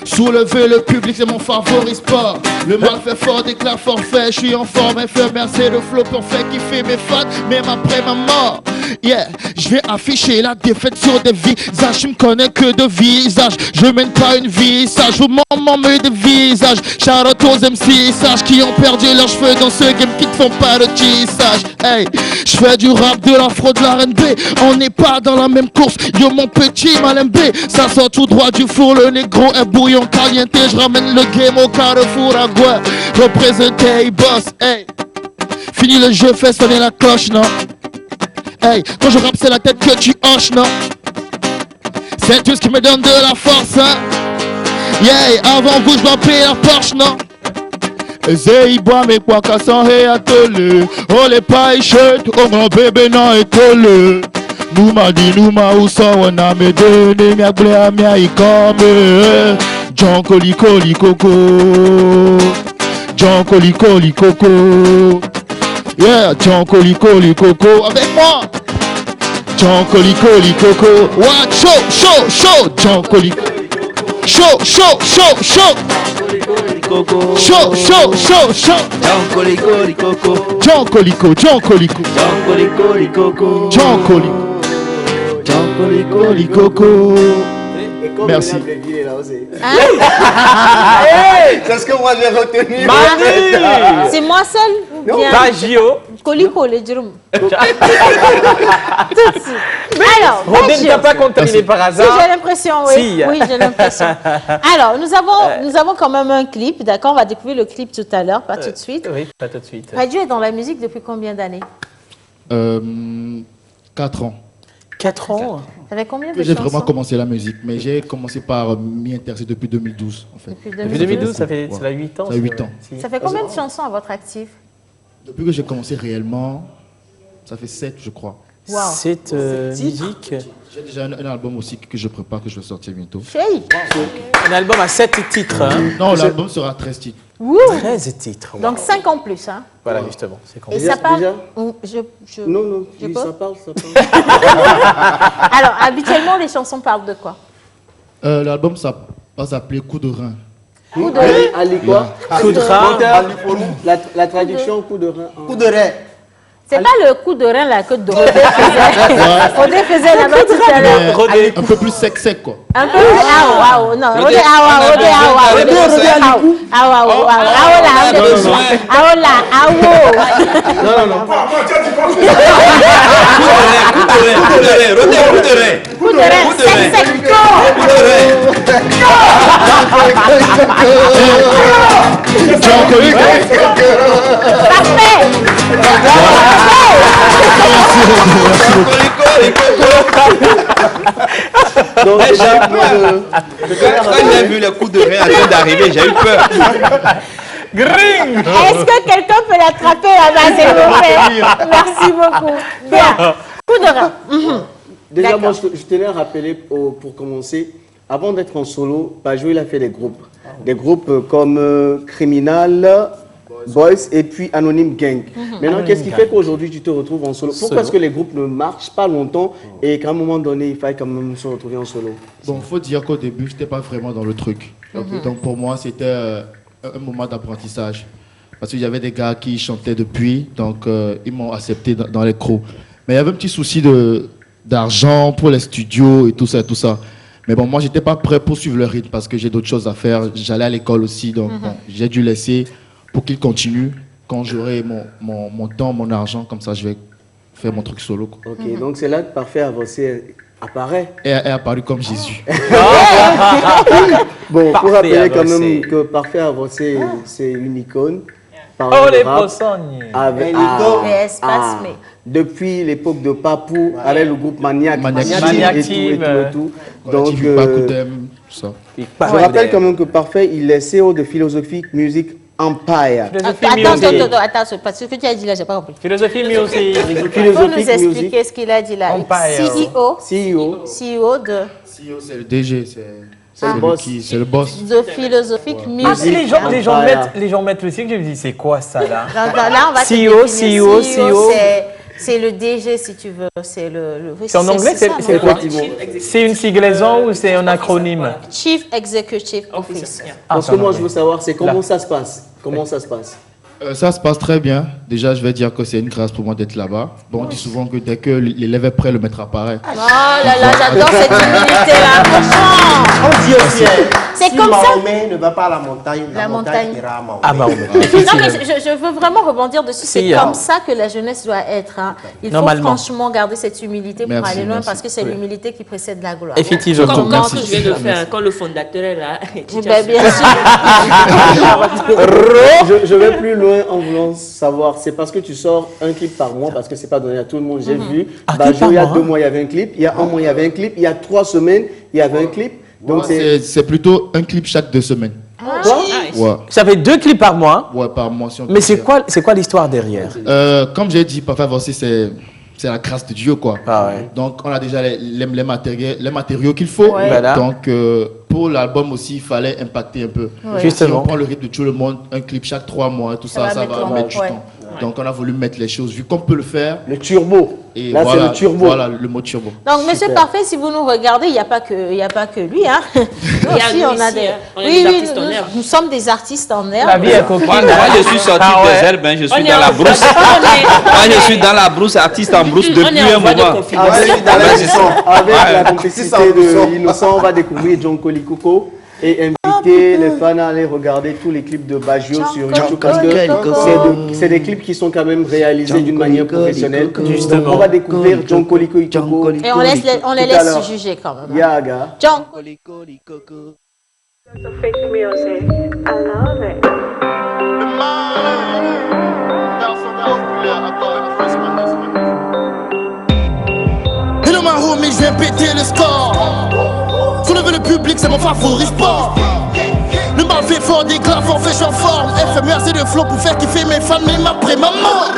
Soulever le public, c'est mon favori sport. Le mal fait fort, déclare forfait. Je suis en forme, infirmière, c'est le flow parfait qui fait mes fans, même après ma mort. Yeah, je vais afficher la défaite sur des visages. Je me connais que de visage. Je mène pas une vie sage. Au moment mais de visage. Shout out aux MC sages qui ont perdu leurs cheveux dans ce game qui ne font pas de tissage. Hey, je fais du rap, de l'afro, de la R&B. On n'est pas dans la même course. Yo mon petit malin B, ça sort tout droit du four. Le négro est bouillon caliente. Je ramène le game au carrefour à Gouin. Représenter boss. Hey, fini le jeu, fais sonner la cloche, non? Hey, quand je rappe c'est la tête que tu hoches, non? C'est tout ce qui me donne de la force, hein? Yeah, avant vous je dois payer la Porsche, non? Eze bois mais quoi qu'à s'en réatteler. Oh les pailles shirt, oh mon bébé non étolé. Nous m'a dit, nous m'a où ça on a me donné. Mia blé à mia y comme. John Coli Coli Coco. John Coli Coli Coco. Yeah, John Coli Coli Coco avec moi. John Coli Coli Coco. What? Show, show, show. John Coli. Show, show, show, show. Show, show, show, show. John Coli Coco. John Colico, John Colico. John Coli Coco. John Colico. John Coli Coco. Merci. C'est ce que moi j'ai retenu. Manu. C'est moi seul ou bien Baggio. Colico, les drum. Tout de suite. Alors, Rodé ne Baggio. t'a pas contaminé par Si, hasard. j'ai l'impression, oui. Si. Oui, j'ai l'impression. Alors, nous avons quand même un clip, d'accord? On va découvrir le clip tout à l'heure, pas tout de suite. Oui, pas tout de suite. Baggio est dans la musique depuis combien d'années? 4 ans. 4 ans. Ça fait combien de J'ai chansons? vraiment commencé la musique, mais j'ai commencé par m'y intéresser depuis 2012 en fait. Depuis Depuis 2012, ça fait Ouais. ça fait 8 ans. Ça fait 8 ans. Si. Ça fait combien de chansons à votre actif? Depuis que j'ai commencé réellement, ça fait 7 je crois. Wow. Cette musique. J'ai déjà un album aussi que je prépare, que je vais sortir bientôt. Chérie. Un album à 7 titres. Hein. Non, l'album sera 13 titres. Wouh. 13 titres. wow. Donc 5 en plus, hein? Voilà, justement. C'est Et compris. Déjà- ça parle... déjà Non, Non, Je oui, peux ça parle, ça parle. Alors, habituellement, les chansons parlent de quoi? L'album ça va s'appeler Coup de rein. Coup de... Ali quoi? Coup de rein. Moteur, la traduction coup de rein. Coup de rein. C'est pas le coup de rein là que Rodé faisait. Rodé faisait là-bas tout à l'heure. Rodé. Un peu plus sec quoi. Un peu plus. Ah waouh, non. Rodé, ah waouh, Rodé, ah waouh. Rodé, ah waouh, waouh. Ah là, ah là, ah wow. Non, non, non. Coup de rein, sec, sec. John Colico. Parfait. Donc déjà, quand j'ai vu le coup de rein en train d'arriver, j'ai eu peur. Green. Est-ce que quelqu'un peut l'attraper là-bas, s'il vous plaît? Merci beaucoup. Bien. Coup de rein. déjà moi, je tenais à rappeler pour commencer, avant d'être en solo, Bajo, il a fait des groupes. Des groupes comme Criminal, Boys et puis Anonyme Gang. Maintenant, qu'est-ce qui fait qu'aujourd'hui tu te retrouves en solo? Pourquoi est-ce que les groupes ne marchent pas longtemps et qu'à un moment donné, il faille quand même se retrouver en solo? Bon, faut dire qu'au début, je n'étais pas vraiment dans le truc. Donc pour moi, c'était un moment d'apprentissage. Parce qu'il y avait des gars qui chantaient depuis, donc ils m'ont accepté dans les crews. Mais il y avait un petit souci d'argent pour les studios et tout ça, tout ça. Mais bon, moi, j'étais pas prêt pour suivre le rythme parce que j'ai d'autres choses à faire. J'allais à l'école aussi, donc bon, j'ai dû laisser pour qu'il continue. Quand j'aurai mon temps, mon argent, comme ça, je vais faire mon truc solo, quoi. Ok, donc c'est là que Parfait Avancé apparaît. Et est apparu comme Jésus. Bon, Parfait pour rappeler Avancé. quand même que Parfait Avancé, c'est une icône. Oh, les poissonniers. Depuis l'époque de Papou, avec le groupe Maniac Team et tout. Donc, Bakudem, tout ça. je rappelle quand même que Parfait, il est CEO de Philosophie Music Empire. Attends, parce que ce que tu as dit là, j'ai pas compris. Philosophie Music. Il faut nous expliquer ce qu'il a dit là. CEO de... CEO, c'est le DG, c'est le boss. C'est le boss. The Philosophic Ah, Music. si les gens mettent le sigle, je me dis, c'est quoi ça là? Là, on va CEO. C'est le DG si tu veux. C'est C'est en anglais, c'est quoi? C'est une siglaison ou c'est un acronyme? Chief Executive Officer. Parce que moi, je veux savoir, c'est comment ça se passe. Comment ça se passe? Ça se passe très bien. Déjà, je vais dire que c'est une grâce pour moi d'être là-bas. Bon, on dit souvent que dès que l'élève est prêt, le maître apparaît. Oh là là, j'adore cette humilité-là, franchement. On dit aussi, C'est si comme ça. Mahomet ne va pas à la montagne, la montagne ira à Mahomet. Ah, Mahomet. Non, mais je veux vraiment rebondir dessus. C'est comme ça que la jeunesse doit être. Hein. Il faut franchement garder cette humilité pour aller loin parce que c'est l'humilité qui précède la gloire. Effectivement. Comme quand je viens de faire, quand le fondateur est là. Bien sûr. Je vais plus loin en voulant savoir, c'est parce que tu sors un clip par mois, parce que c'est pas donné à tout le monde, j'ai vu. Bajo, il y a 2 mois, il y avait un clip, il y a 1 mois, il y avait un clip, il y a 3 semaines, il y avait un clip. Donc c'est plutôt un clip chaque 2 semaines. Ouais. Ça fait 2 clips par mois. Ouais, par mois. Si on peut Mais dire. c'est quoi l'histoire derrière? Comme j'ai dit, Parfait Avancé, c'est la grâce de Dieu, quoi. Ah ouais. Donc, on a déjà les matériaux qu'il faut. Ouais. Voilà. Donc, pour l'album aussi, il fallait impacter un peu. Ouais. Justement. Si on prend le rythme de tout le monde, un clip chaque 3 mois, tout ça, ça va mettre du temps. Donc, on a voulu mettre les choses, vu qu'on peut le faire. Le turbo. Et là, voilà, c'est le turbo. Voilà, le mot turbo. Donc, Monsieur Parfait, si vous nous regardez, il n'y a pas que lui. Hein. Nous aussi, on a des... nous sommes des artistes en herbe. La vie est coquine. Moi, je suis sorti des herbes, hein, je suis dans la brousse. Moi, je suis dans la brousse, artiste en brousse depuis un moment. Avec la complicité de Innocent, on va découvrir John Colicoko et inviter les fans à aller regarder tous les clips de Bajo sur YouTube parce que c'est des clips qui sont quand même réalisés d'une manière professionnelle. Justement. On va découvrir John Colicoko Et on les laisse juger quand même. Hein. Yaga. John Colicoko. Hello ma homie, je viens péter le score. Soulever le public, c'est mon favori sport. Le mal fait fort, d'éclat fort, fait je suis en forme. FMR c'est de flow pour faire kiffer mes fans, même après ma mort.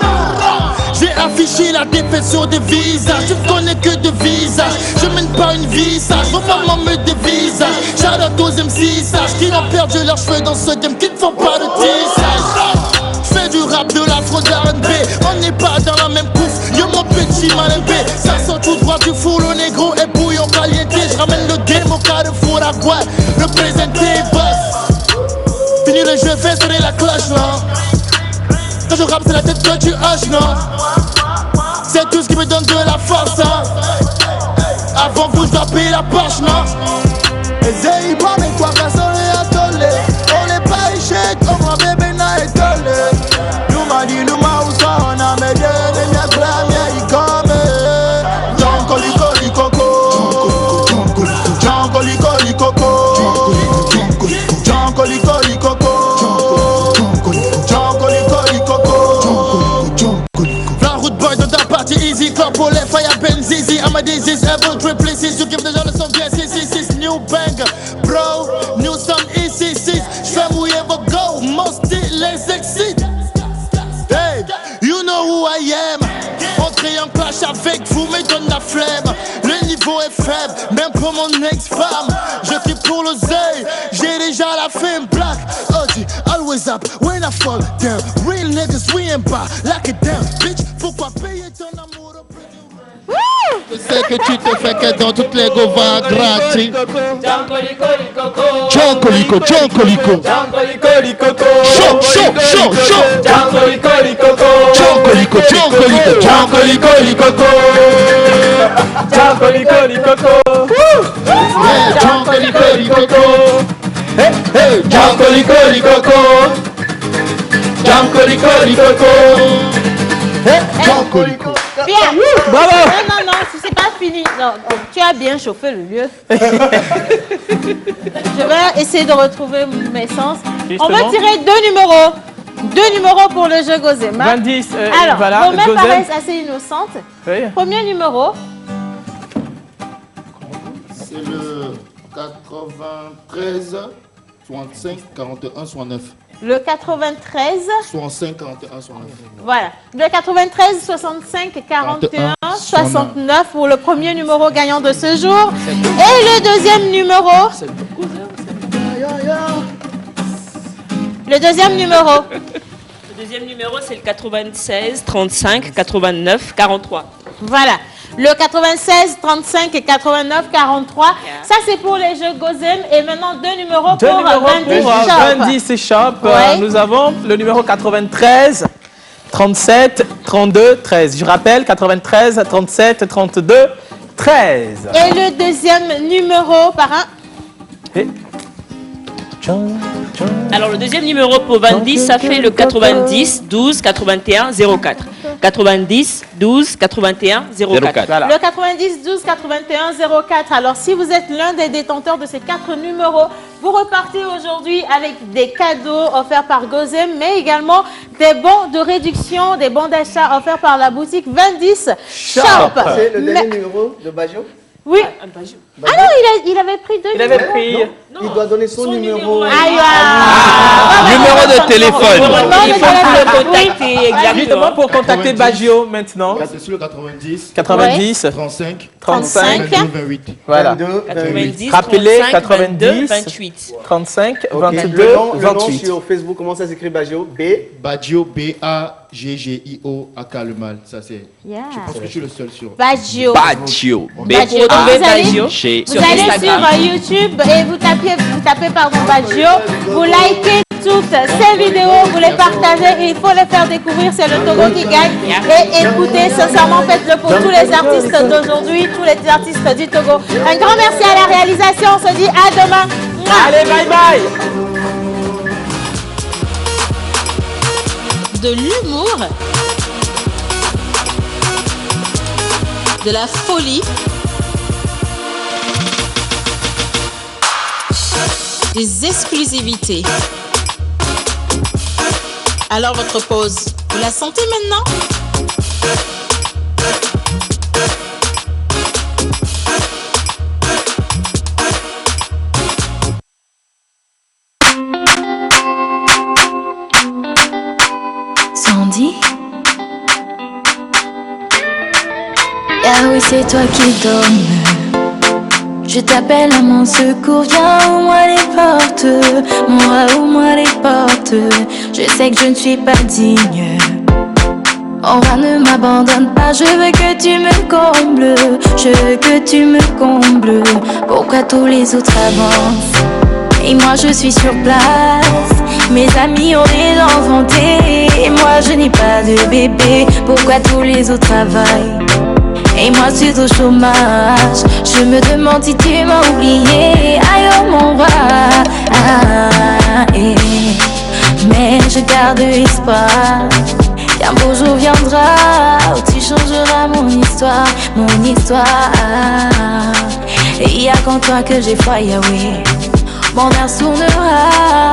J'ai affiché la défaite sur des visages. Je connais que de visages. Je mène pas une visage. Vos mamans me dévisagent. Shout out aux MC sages qui ont perdu leurs cheveux dans ce game, qui ne font pas de tissage. Fais du rap, de l'afro, de R&B. On n'est pas dans la même course. Yo mon petit malembe. Ça sort tout droit du four, le négro et bouillon caliente. Je ramène le game au cas de four à quoi. Représenter boss. Fini le jeu, fais sonner la cloche là. Quand je rappe, c'est la tête que tu hoches, non? C'est tout ce qui me donne de la force, hein. Avant vous, je dois payer la poche, non? Eze ibo mi kwa kasore atole. Ole pa ishek omo bebe na etole. Luma di luma usa ona mede menya glamia ikome. John Colicoli Coco. John Colicoli Coco. John Colicoli Coco. La route boy de ta partie easy club. est faible, même pour mon ex-femme. Je kiffe pour l'oseille, j'ai déjà la fame black. OG, always up, when I fall down. Real niggas, we ain't bad, lock it down. Bitch, pourquoi payer ton amour au prix du... Je sais que tu te fais que dans toutes les govas gratis. Jankoliko, Jankoliko. Chaud, chaud, chaud, chaud. Jankoliko, Jankoliko. Jankoliko, Jankoliko. Bien. Bravo. Non, c'est pas fini. Non, tu as bien chauffé le lieu. Je vais essayer de retrouver mes sens. Justement. On va tirer deux numéros. Deux numéros pour le jeu Gozema. 20. Alors, voilà, vos mains Gozem. paraissent assez innocentes. Oui. Premier numéro. C'est le 93 65 41 69. Le 93. 65 41 69. Voilà. Le 93 65 41 69 pour le premier numéro gagnant de ce jour. Et le deuxième numéro. Le deuxième numéro. Le deuxième numéro, c'est le 96 35 89 43. Voilà. Le 96 35 et 89 43. Ça, c'est pour les jeux Gozem. Et maintenant, deux numéros pour 20 Shop. 20 Shop. Ouais. Nous avons le numéro 93 37 32 13. Je rappelle, 93 37 32 13. Et le deuxième numéro par un. Alors, le deuxième numéro pour 20 ça fait le 90 12 81 04. 90 12 81 04. Voilà. Le 90 12 81 04. Alors, si vous êtes l'un des détenteurs de ces 4 numéros, vous repartez aujourd'hui avec des cadeaux offerts par Gozem, mais également des bons de réduction, des bons d'achat offerts par la boutique 20 Shop. C'est le dernier numéro de Bajo? Oui. Ah non, il avait pris deux Il avait pris. Non, il doit donner son numéro. Numéro de téléphone. Il faut le contacter exactement. Justement pour contacter Baggio maintenant. C'est sur le 90 90 35 35 22 28. Voilà. 90 Rappelez 35, 90 22 28. 35 Ok. 22 Le nom 28. sur Facebook, comment ça s'écrit Baggio? Baggio, B-A-G-G-I-O, Aka le mal. Ça c'est. Yeah. Je pense que je suis le seul sur. Baggio. Baggio. Baggio. Donc, vous allez Chez sur YouTube et vous tapez Baggio, vous likez toutes ces vidéos, vous les partagez, il faut les faire découvrir, c'est le Togo qui gagne. Et écoutez, sincèrement, faites-le pour tous les artistes d'aujourd'hui, tous les artistes du Togo. Un grand merci à la réalisation, on se dit à demain. Allez, bye bye. De l'humour, de la folie, des exclusivités. Alors votre pause, vous la sentez maintenant? Sandy? Ah oui, c'est toi qui donnes. Je t'appelle à mon secours, viens, ouvre-moi les portes. Moi, ouvre-moi les portes. Je sais que je ne suis pas digne. Oh, ne m'abandonne pas, je veux que tu me combles. Je veux que tu me combles. Pourquoi tous les autres avancent et moi je suis sur place? Mes amis ont des enfants et moi je n'ai pas de bébé. Pourquoi tous les autres travaillent et moi je suis au chômage? Je me demande si tu m'as oublié. Aïe oh mon roi, mais je garde espoir qu'un beau jour viendra où tu changeras mon histoire, mon histoire. Et il y a qu'en toi que j'ai foi, Yahweh, mon âme tournera.